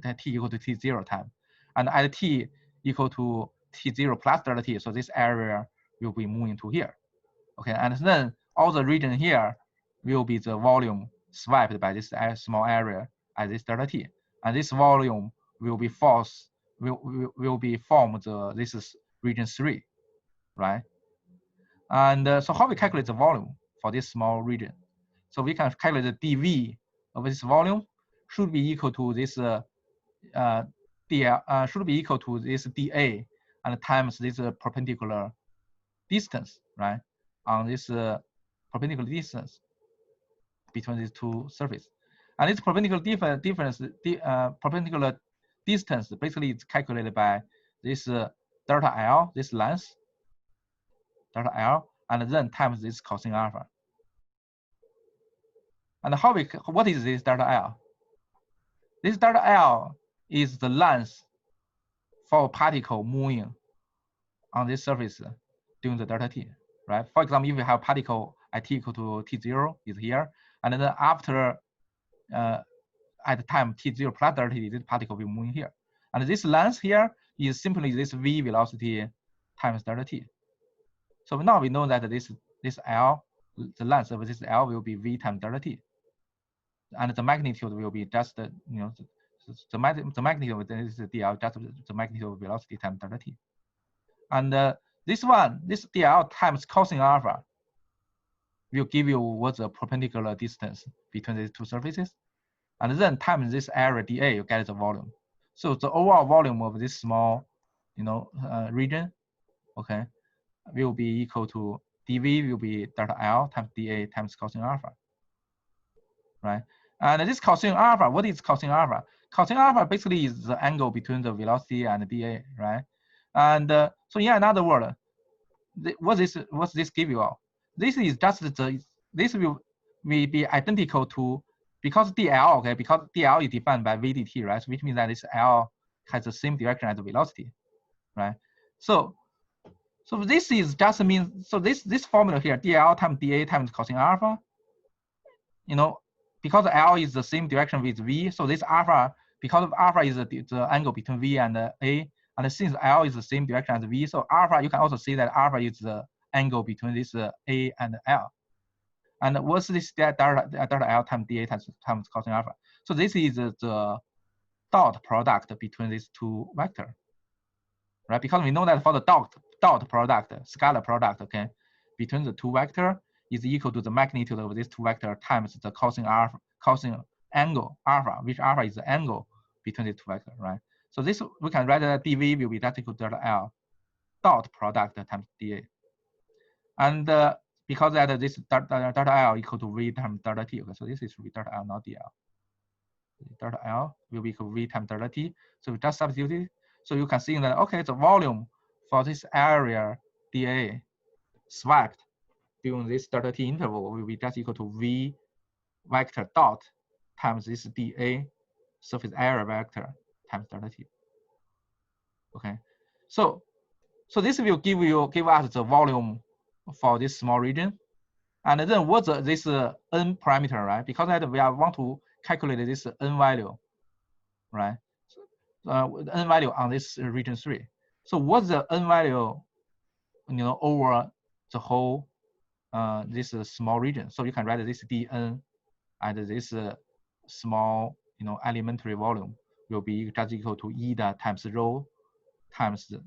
at t equal to t0 time, and at t equal to t0 plus delta t. So this area will be moving to here. Okay, and then all the region here will be the volume swept by this small area at this delta t, and this volume will be will be formed this is region 3, right? And so how we calculate the volume for this small region? So we can calculate the dV of this volume should be equal to this dl should be equal to this dA and times this perpendicular distance, right? On this perpendicular distance between these two surfaces, and this perpendicular perpendicular distance basically is calculated by this delta L, this length, delta L, and then times this cosine alpha. And what is this delta L? This delta L is the length for a particle moving on this surface during the delta t, right? For example, if you have a particle at t equal to t0 is here, and then after at the time t0 plus delta t, this particle will move here. And this length here is simply this v velocity times delta t. So now we know that this L, the length of this L will be v times delta t, and the magnitude will be just the magnitude of this dl, just the magnitude of velocity times delta t. And this dl times cosine alpha will give you what's the perpendicular distance between these two surfaces, and then times this area dA, you get the volume. So the overall volume of this small, region, okay, will be equal to dV will be delta L times dA times cosine alpha, right? And this cosine alpha, what is cosine alpha? Cosine alpha basically is the angle between the velocity and the dA, right? And so in another word, what's this give you all? This is just this will be identical to, because dl, okay, because dl is defined by v dt, right? Which means that this L has the same direction as the velocity, right? So this is just means, so this formula here, dl times dA times cosine alpha, because L is the same direction with v, so this alpha, because of alpha is the angle between v and A, and since L is the same direction as v, so alpha, you can also see that alpha is the angle between this A and L. And what's this delta L times dA times cosine alpha? So this is the dot product between these two vectors, right? Because we know that for the dot product, scalar product, okay, between the two vectors is equal to the magnitude of these two vectors times the cosine angle alpha, which alpha is the angle between the two vectors, right? So this, we can write that dV will be that equal to delta L dot product times dA. And because that this delta L equal to v times delta t, okay, so this is delta L, not dl. Delta L will be equal to v times delta t. So we just substitute it. So you can see that, okay, the volume for this area dA swept during this delta t interval will be just equal to v vector dot times this dA surface area vector times delta t. Okay, so this will give us the volume for this small region, and then what's this n parameter, right? Because we want to calculate this n value, right? N value on this region 3. So what's the n value, over the whole this small region? So you can write this dn and this small, elementary volume will be just equal to eta times rho times the,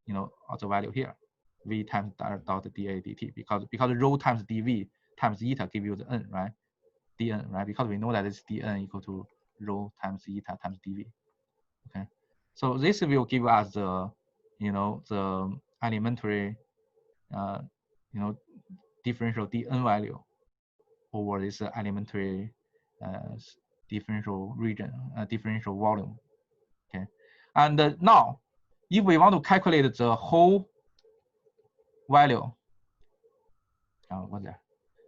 the value here, v times dot dA dt, because rho times dv times eta give you the n, right? dn, right? Because we know that it's dn equal to rho times eta times dv. Okay, so this will give us the, the elementary, differential dn value over this elementary differential region, differential volume. Okay, and now if we want to calculate the whole value, what's that?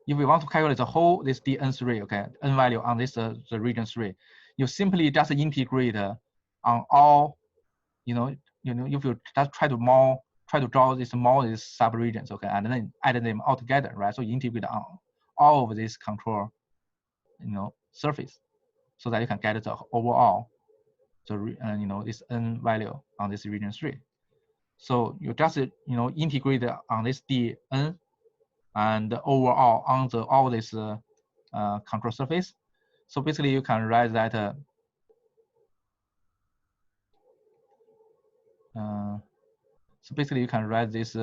If we want to calculate the whole this dn3, okay, n value on this the region 3, you simply just integrate on all, if you just try to draw this small subregions, okay, and then add them all together, right? So you integrate on all of this control, surface, so that you can get the overall, this n value on this region 3. So you just integrate on this dn and overall on all this control surface. So basically you can write that so basically you can write this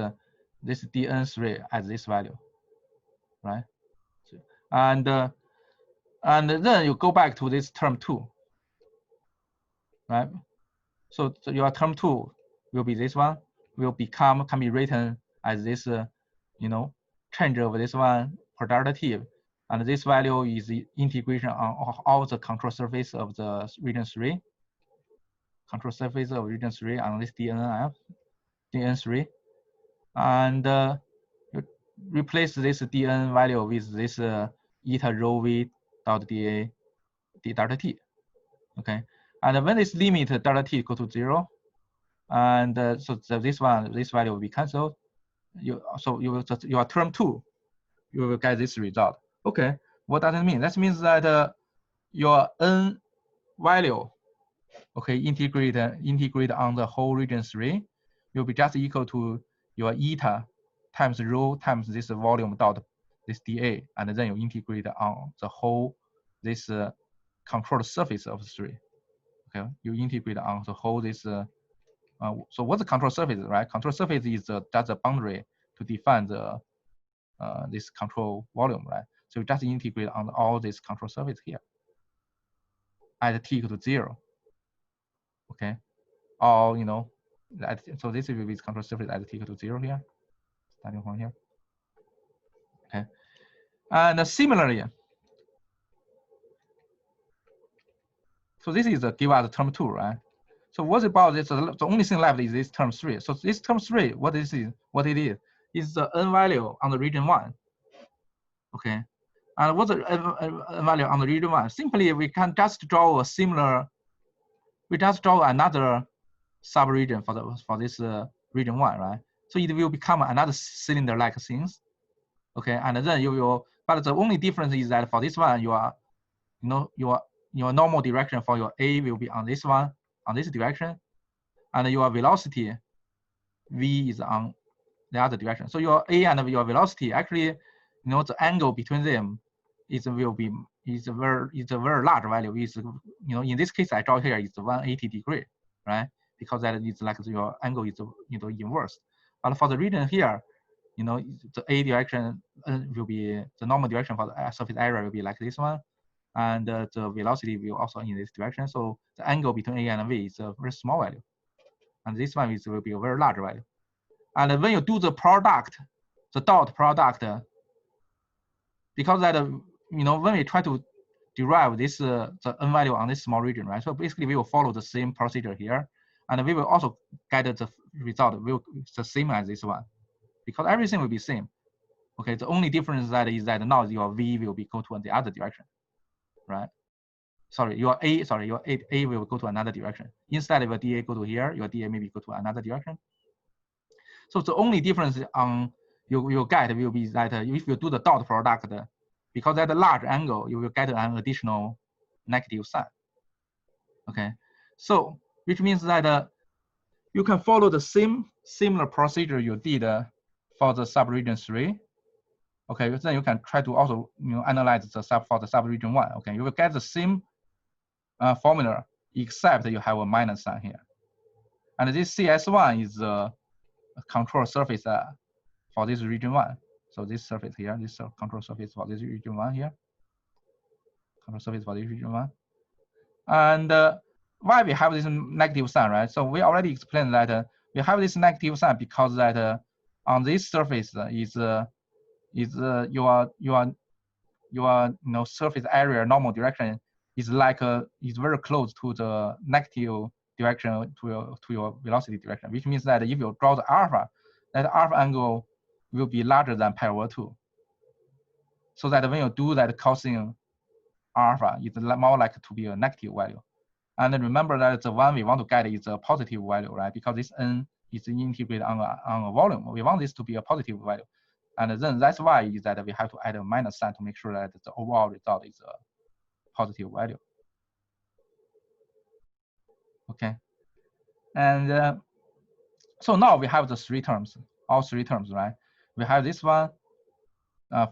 this dn3 as this value, right? And then you go back to this term 2, right? So your term 2 will be this one, can be written as this change of this one per derivative, and this value is the integration on all the control surface of the region 3, control surface of region 3 on this dn3, and you replace this dn value with this eta rho v dot da d delta t. Okay, and when this limit delta t go to 0, and so this value will be cancelled. Your term 2, you will get this result. Okay, what does it mean? That means that your n value, okay, integrate on the whole region 3 will be just equal to your eta times rho times this volume dot this dA, and then you integrate on the whole this controlled surface of 3. Okay, you integrate on the whole this. So what's the control surface, right? Control surface is just a boundary to define the this control volume, right? So you just integrate on all this control surface here at t equal to 0. Okay, or so this will be control surface at t equal to 0 here, starting from here. Okay, and similarly, so this is give us term 2, right? So what about this? The only thing left is this term 3. So this term 3, what it is the n value on the region 1. Okay, and what's the n value on the region 1? Simply we can just draw a similar. We just draw another subregion for this region 1, right? So it will become another cylinder-like things. Okay, and then you will. But the only difference is that for this one, your normal direction for your a will be on this one, on this direction, and your velocity v is on the other direction. So your a and your velocity actually, the angle between them is a very large value. Is in this case I draw here is 180 degree, right? Because that is like your angle is inverse. But for the region here, the a direction will be the normal direction for the surface area will be like this one. And the velocity will also in this direction. So the angle between A and V is a very small value. And this one will be a very large value. And when you do the product, the dot product, because that, when we try to derive this, the n value on this small region, right? So basically we will follow the same procedure here. And we will also get the result will the same as this one, because everything will be same. Okay, the only difference is that now your V will be go to the other direction. Right? Your A will go to another direction. Instead of your dA go to here, your dA maybe go to another direction. So the only difference on you get will be that if you do the dot product, because at a large angle, you will get an additional negative sign. Okay, so which means that you can follow the similar procedure you did for the subregion 3. Okay, then you can try to also analyze the subregion 1. Okay, you will get the same formula except you have a minus sign here. And this CS1 is the control surface for this region 1. So this surface here, this control surface for this region 1 here. Control surface for this region 1. And why we have this negative sign, right? So we already explained that we have this negative sign because that on this surface is your surface area normal direction is like is very close to the negative direction to your velocity direction, which means that if you draw the alpha, that alpha angle will be larger than pi over 2. So that when you do that cosine alpha, it's more likely to be a negative value. And remember that the one we want to get is a positive value, right? Because this n is integrated on a volume. We want this to be a positive value. And then that's why is that we have to add a minus sign to make sure that the overall result is a positive value. Okay. And so now we have the three terms, all three terms, right? We have this one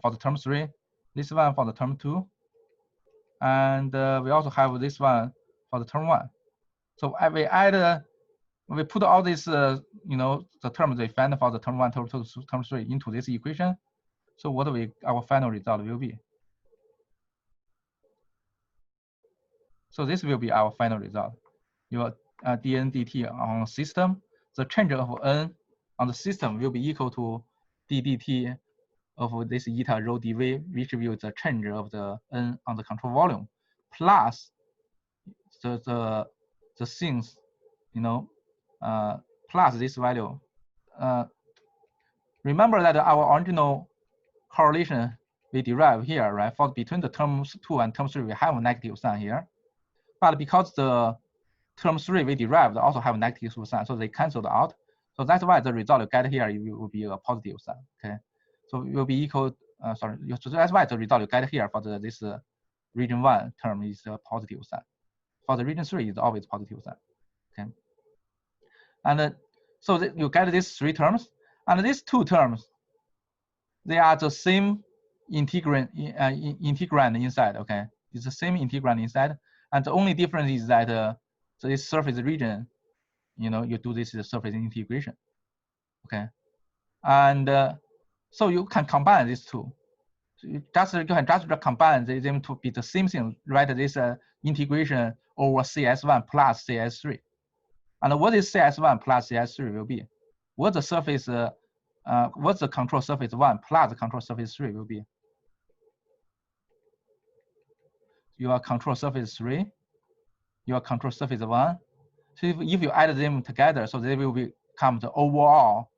for the term 3, this one for the term 2, and we also have this one for the term 1. So we add, we put all these, the terms we find for the term 1, term 2, term 3 into this equation. So what our final result will be? So this will be our final result. Your dn dt on system, the change of n on the system will be equal to d dt of this eta rho dv, which will be the change of the n on the control volume, plus the things, plus this value. Remember that our original correlation we derive here, right? For between the terms 2 and term 3, we have a negative sign here. But because the term 3 we derived also have a negative sign, so they canceled out. So that's why the result you get here will be a positive sign. Okay, so it will be equal. So that's why the result you get here for this region 1 term is a positive sign. For the region 3 is always positive sign. Okay, and so you get these 3 terms, and these 2 terms, they are the same integrand inside. Okay, it's the same integrand inside, and the only difference is that this surface region, you do this surface integration. Okay, and so you can combine these two. So you can just combine them to be the same thing. Write this integration over CS1 plus CS3. And what is CS1 plus CS3 will be? What the surface, what's the control surface 1 plus the control surface 3 will be? Your control surface 3, your control surface 1. So if you add them together, so they will become the overall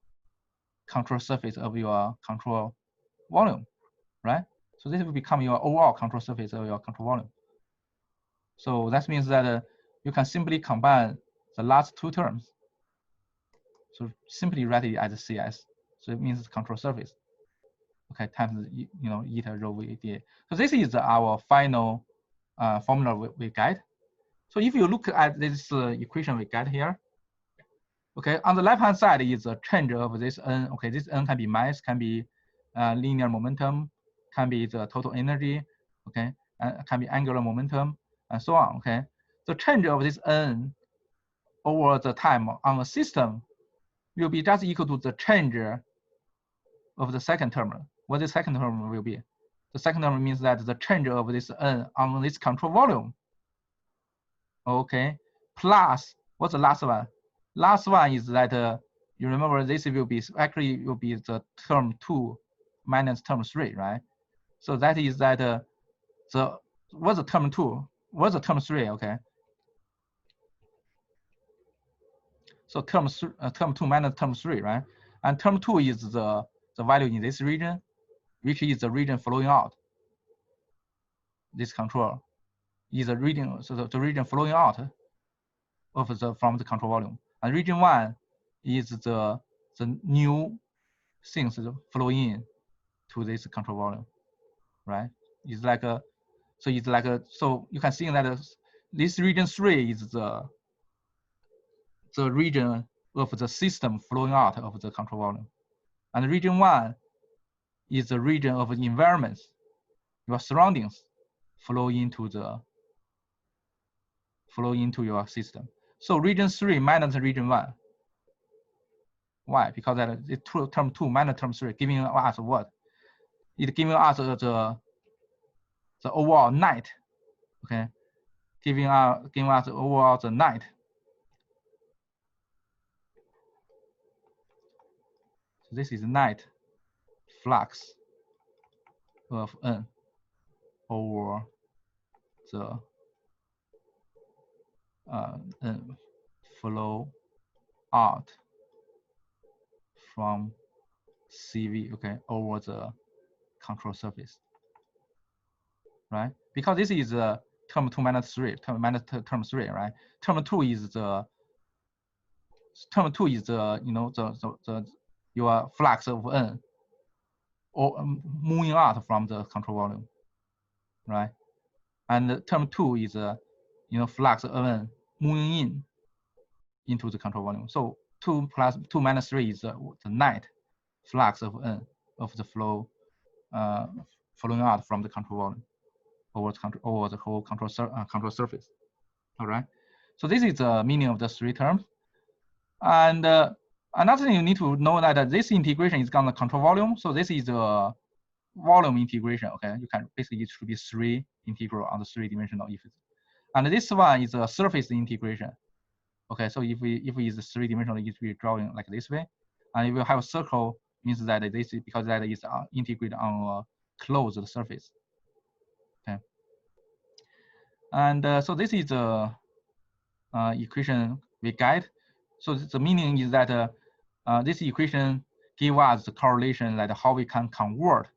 control surface of your control volume, right? So this will become your overall control surface of your control volume. So that means that you can simply combine the last 2 terms. So simply write it as CS. So it means control surface. Okay, times eta rho VDA. So this is our final formula we get. So if you look at this equation we get here, okay, on the left-hand side is a change of this n. Okay, this n can be mass, can be linear momentum, can be the total energy, okay, and can be angular momentum, and so on. Okay, the change of this n over the time on a system will be just equal to the change of the second term. What the second term will be? The second term means that the change of this n on this control volume. Okay, plus what's the last one? Last one is that you remember this will be the term 2 minus term 3, right? So that is that what's the term 2? What's the term 3? Okay. So term 2 minus term 3, right? And term 2 is the value in this region, which is the region flowing out. This control is a region, so the region flowing out from the control volume. And region 1 is the new things flow in to this control volume, right? It's like so you can see that this region 3 is the region of the system flowing out of the control volume, and region 1 is the region of the environments, your surroundings flow into your system. So region 3 minus region 1. Why? Because that term 2 minus term 3 giving us what? It giving us the overall net. Okay, giving us overall the net. So this is net flux of n over the n flow out from CV, okay, over the control surface, right? Because this is term 2 minus 3, term 3, right? Term 2 is the your flux of n, or moving out from the control volume, right? And the term 2 is flux of n moving into the control volume. So 2 minus 3 is the net flux of n of the flow flowing out from the control volume over the whole control surface. All right. So this is the meaning of the 3 terms. And another thing you need to know that this integration is on the control volume. So this is a volume integration. Okay, you can basically it should be 3 integral on the 3-dimensional if it's, and this one is a surface integration. Okay, so if it's 3-dimensional, it will be drawing like this way, and if you have a circle, means that this is because that is integrated on a closed surface. Okay, and so this is the equation we get. So the meaning is that this equation gives us the correlation that how we can convert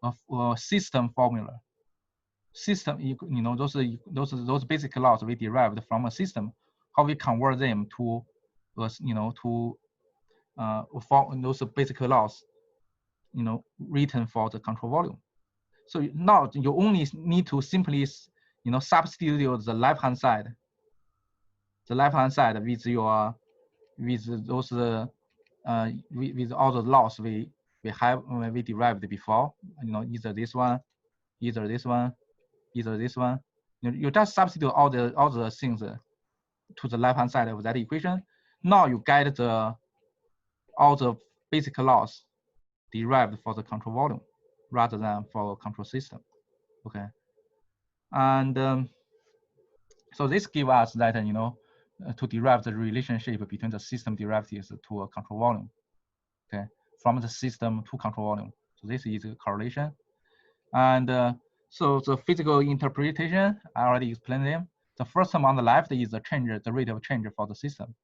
a system formula. System, those basic laws we derived from a system, how we convert them to, for those basic laws, written for the control volume. So now you only need to simply, substitute the left-hand side with your with those with all the laws we derived before, either this one, either this one, either this one. You just substitute all the things to the left-hand side of that equation. Now you get all the basic laws derived for the control volume rather than for control system. Okay, and so this gives us that to derive the relationship between the system derivatives to a control volume. Okay, from the system to control volume. So this is a correlation, and so the physical interpretation I already explained them. The first term on the left is the rate of change for the system,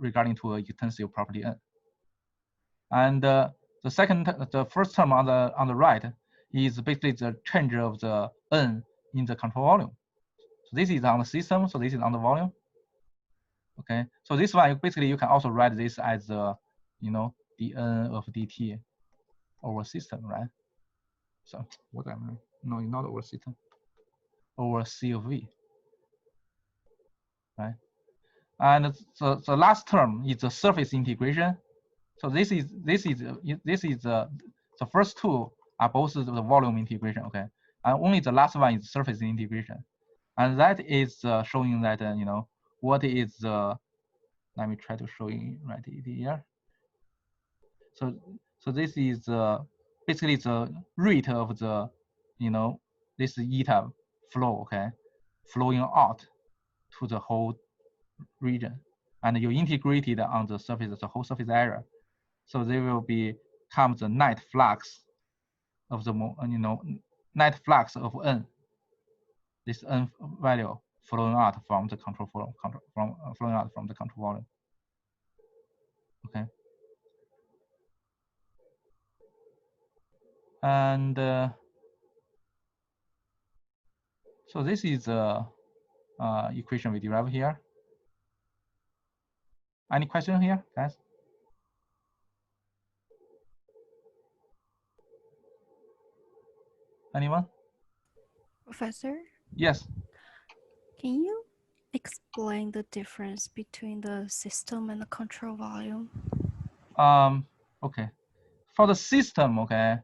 regarding to a extensive property n. And the first term on the right is basically the change of the n in the control volume. So this is on the system, so this is on the volume. Okay, so this one basically you can also write this as the dn of dt over system, right? So what am I? No, not over system, over C of V, right? And the last term is the surface integration. So this is the first two are both the volume integration, okay? And only the last one is surface integration, and that is showing that what is the, let me try to show you right here. So this is basically the rate of the this eta flow, okay, flowing out to the whole region, and you integrated on the surface, the whole surface area. So there will become the net flux of the net flux of n. This n value flowing out from the control volume, flowing out from the control volume. Okay. And so this is the equation we derive here. Any question here, guys? Anyone? Professor? Yes. Can you explain the difference between the system and the control volume? Okay. For the system, okay,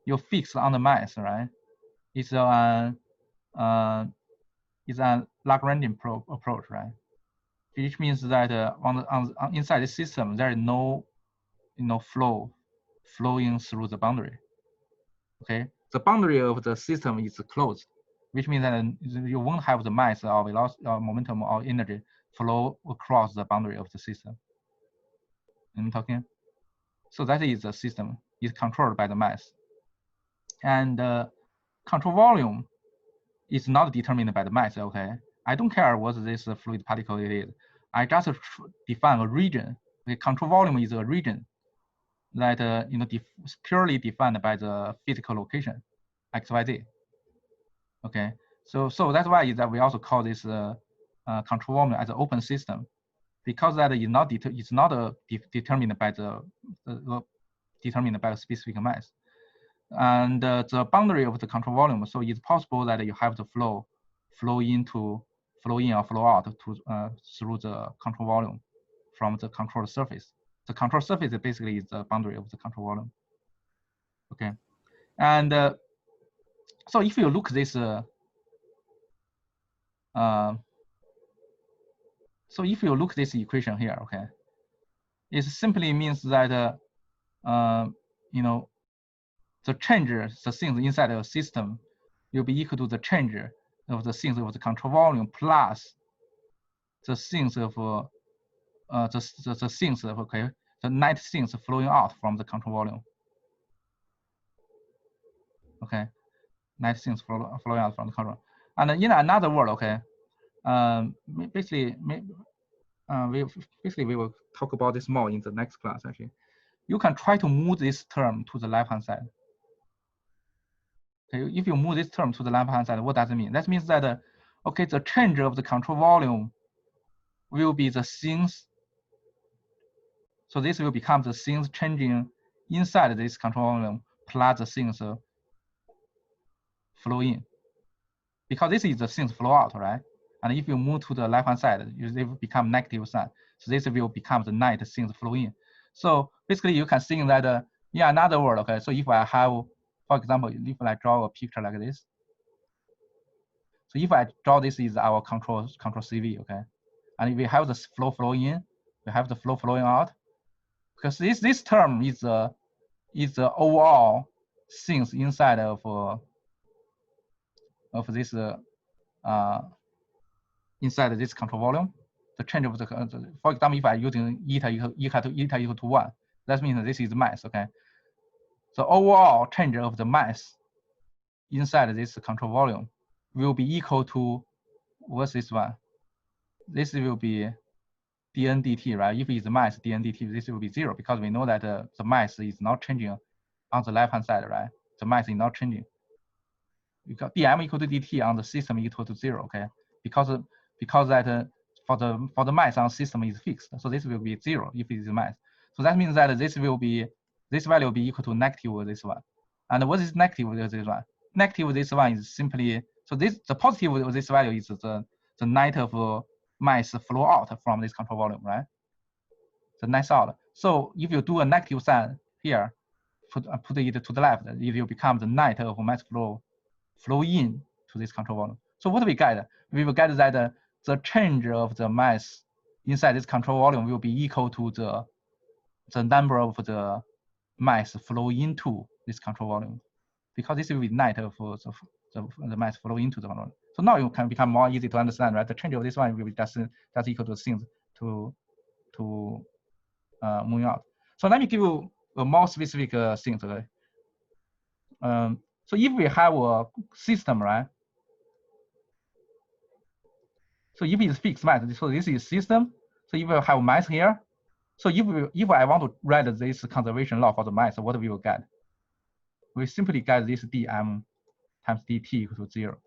you fix on the mass, right? It's a Lagrangian approach, right? Which means that inside the system there is no flowing through the boundary. Okay, the boundary of the system is closed, which means that you won't have the mass or velocity or momentum or energy flow across the boundary of the system. I'm talking. So that is the system is controlled by the mass, and control volume is not determined by the mass. Okay, I don't care what this fluid particle it is. I just define a region. The control volume is a region that purely defined by the physical location, XYZ. Okay, so that's why is that we also call this control volume as an open system, because that is not determined by the determined by a specific mass. And the boundary of the control volume, so it's possible that you have the flow in or flow out through the control volume from the control surface. The control surface basically is the boundary of the control volume. Okay, and so if you look this, so if you look this equation here, okay, it simply means that you know, the change, the things inside the system will be equal to the change of the things of the control volume plus the things of the things of, okay, the net things flowing out from the control volume. Okay, net things flowing out from the control. And in another word, okay, basically we will talk about this more in the next class. Actually, you can try to move this term to the left-hand side. Okay, if you move this term to the left-hand side, what does it mean? That means that okay, the change of the control volume will be the things. So this will become the things changing inside this control volume plus the things flow in, because this is the things flow out, right? And if you move to the left-hand side, it will become negative sign. So this will become the net things flow in. So basically, you can think that in another word, okay. So if I have, for example, if I draw a picture like this, so if I draw this is our control CV, okay, and if we have the flow in, we have the flow flowing out, because this term is the overall things inside of this inside this control volume. The change of the, for example, if I using eta equal to 1, that means this is mass, okay. So overall change of the mass inside this control volume will be equal to, what's this one? This will be dn dt, right? If it's mass dn dt, this will be 0, because we know that the mass is not changing on the left-hand side, right? The mass is not changing. Because dm equal to dt on the system equal to 0, okay? Because that for the mass on system is fixed, so this will be 0 if it is mass. So that means that this value will be equal to negative this one. And what is negative with this one? Negative with this one is simply, so the positive with this value is the net of mass flow out from this control volume, right? The net out. So if you do a negative sign here, put it to the left, it will become the net of mass flow in to this control volume. So what do we get? We will get that the change of the mass inside this control volume will be equal to the number of the mass flow into this control volume, because this will be net of the mass flow into the volume. So now it can become more easy to understand, right? The change of this one will be just equal to things to moving out. So let me give you a more specific things, okay? So if we have a system, right? So if it's fixed mass, so this is system. So if we have mass here, so if I want to write this conservation law for the mass, what we will get? We simply get this dm times dt equal to 0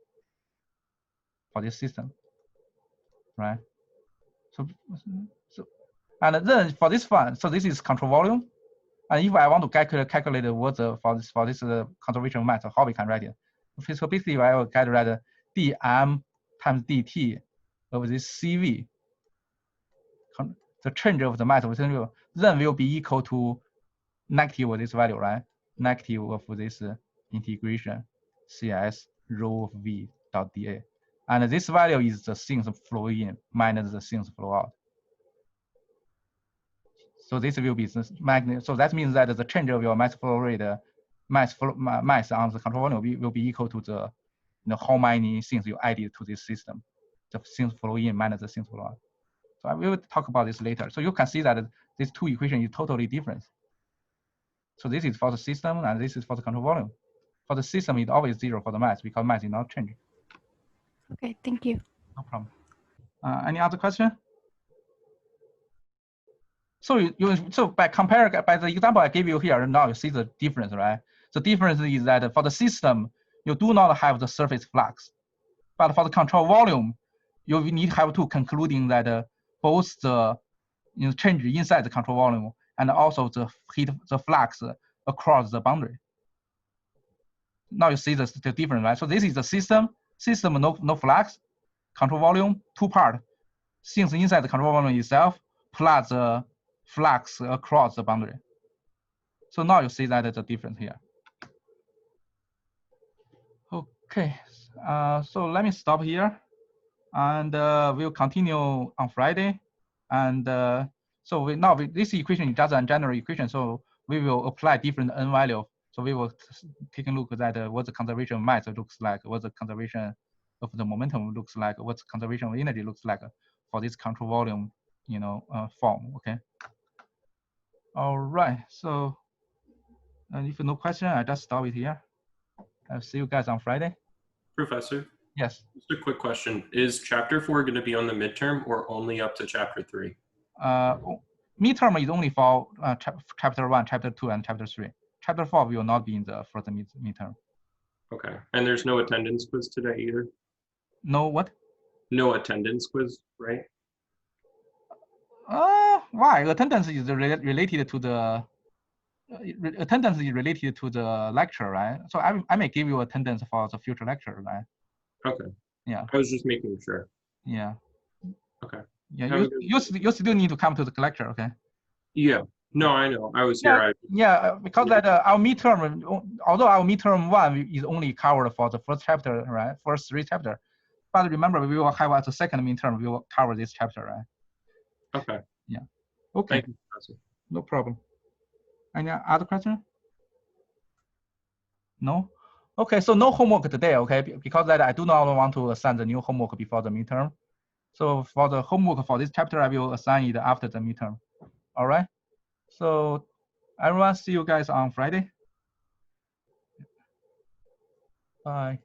for this system, right? So and then for this one, so this is control volume. And if I want to calculate what for this conservation mass, how we can write it? Okay, so basically I will get that dm times dt of this CV, the change of the mass then will be equal to negative of this value, right? Negative of this integration cs rho of v dot dA. And this value is the things flow in minus the things flow out. So this will be the magnet. So that means that the change of your mass flow rate, mass on the control volume will be equal to the, how many things you added to this system, the things flow in minus the things flow out. So I will talk about this later. So you can see that these two equations is totally different. So this is for the system and this is for the control volume. For the system, it's always 0 for the mass because mass is not changing. Okay, thank you. No problem. Any other question? So so by the example I gave you here, now you see the difference, right? The difference is that for the system, you do not have the surface flux, but for the control volume, you need to have to concluding that both the change inside the control volume and also the flux across the boundary. Now you see the difference, right? So this is the system, no flux, control volume, two part, things inside the control volume itself, plus the flux across the boundary. So now you see that there's a difference here. Okay, so let me stop here, and we'll continue on Friday. And so this equation is just a general equation, so we will apply different n value. So we will take a look at what the conservation of mass looks like, what the conservation of the momentum looks like, what the conservation of energy looks like for this control volume, form. Okay. All right. So if no question, I just stop it here. I'll see you guys on Friday. Professor? Yes. Just a quick question. Is chapter 4 going to be on the midterm or only up to chapter 3? Midterm is only for chapter 1, chapter 2, and chapter 3. Chapter 4 will not be in the first midterm. Okay. And there's no attendance quiz today either? No what? No attendance quiz, right? Why? Attendance is related to the attendance is related to the lecture, right? So I may give you attendance for the future lecture, right? Okay. Yeah. I was just making sure. Yeah. Okay. Yeah. You still need to come to the lecture, okay? Yeah. No, I know. I was here. Because that our midterm, although our midterm 1 is only covered for the first chapter, right? First 3 chapters. But remember, we will have as a second midterm, we will cover this chapter, right? Okay. Yeah. Okay. Thank you, Professor. No problem. Any other question? No? Okay, so no homework today, okay? Because that I do not want to assign the new homework before the midterm. So for the homework for this chapter, I will assign it after the midterm. All right? So everyone, see you guys on Friday. Bye.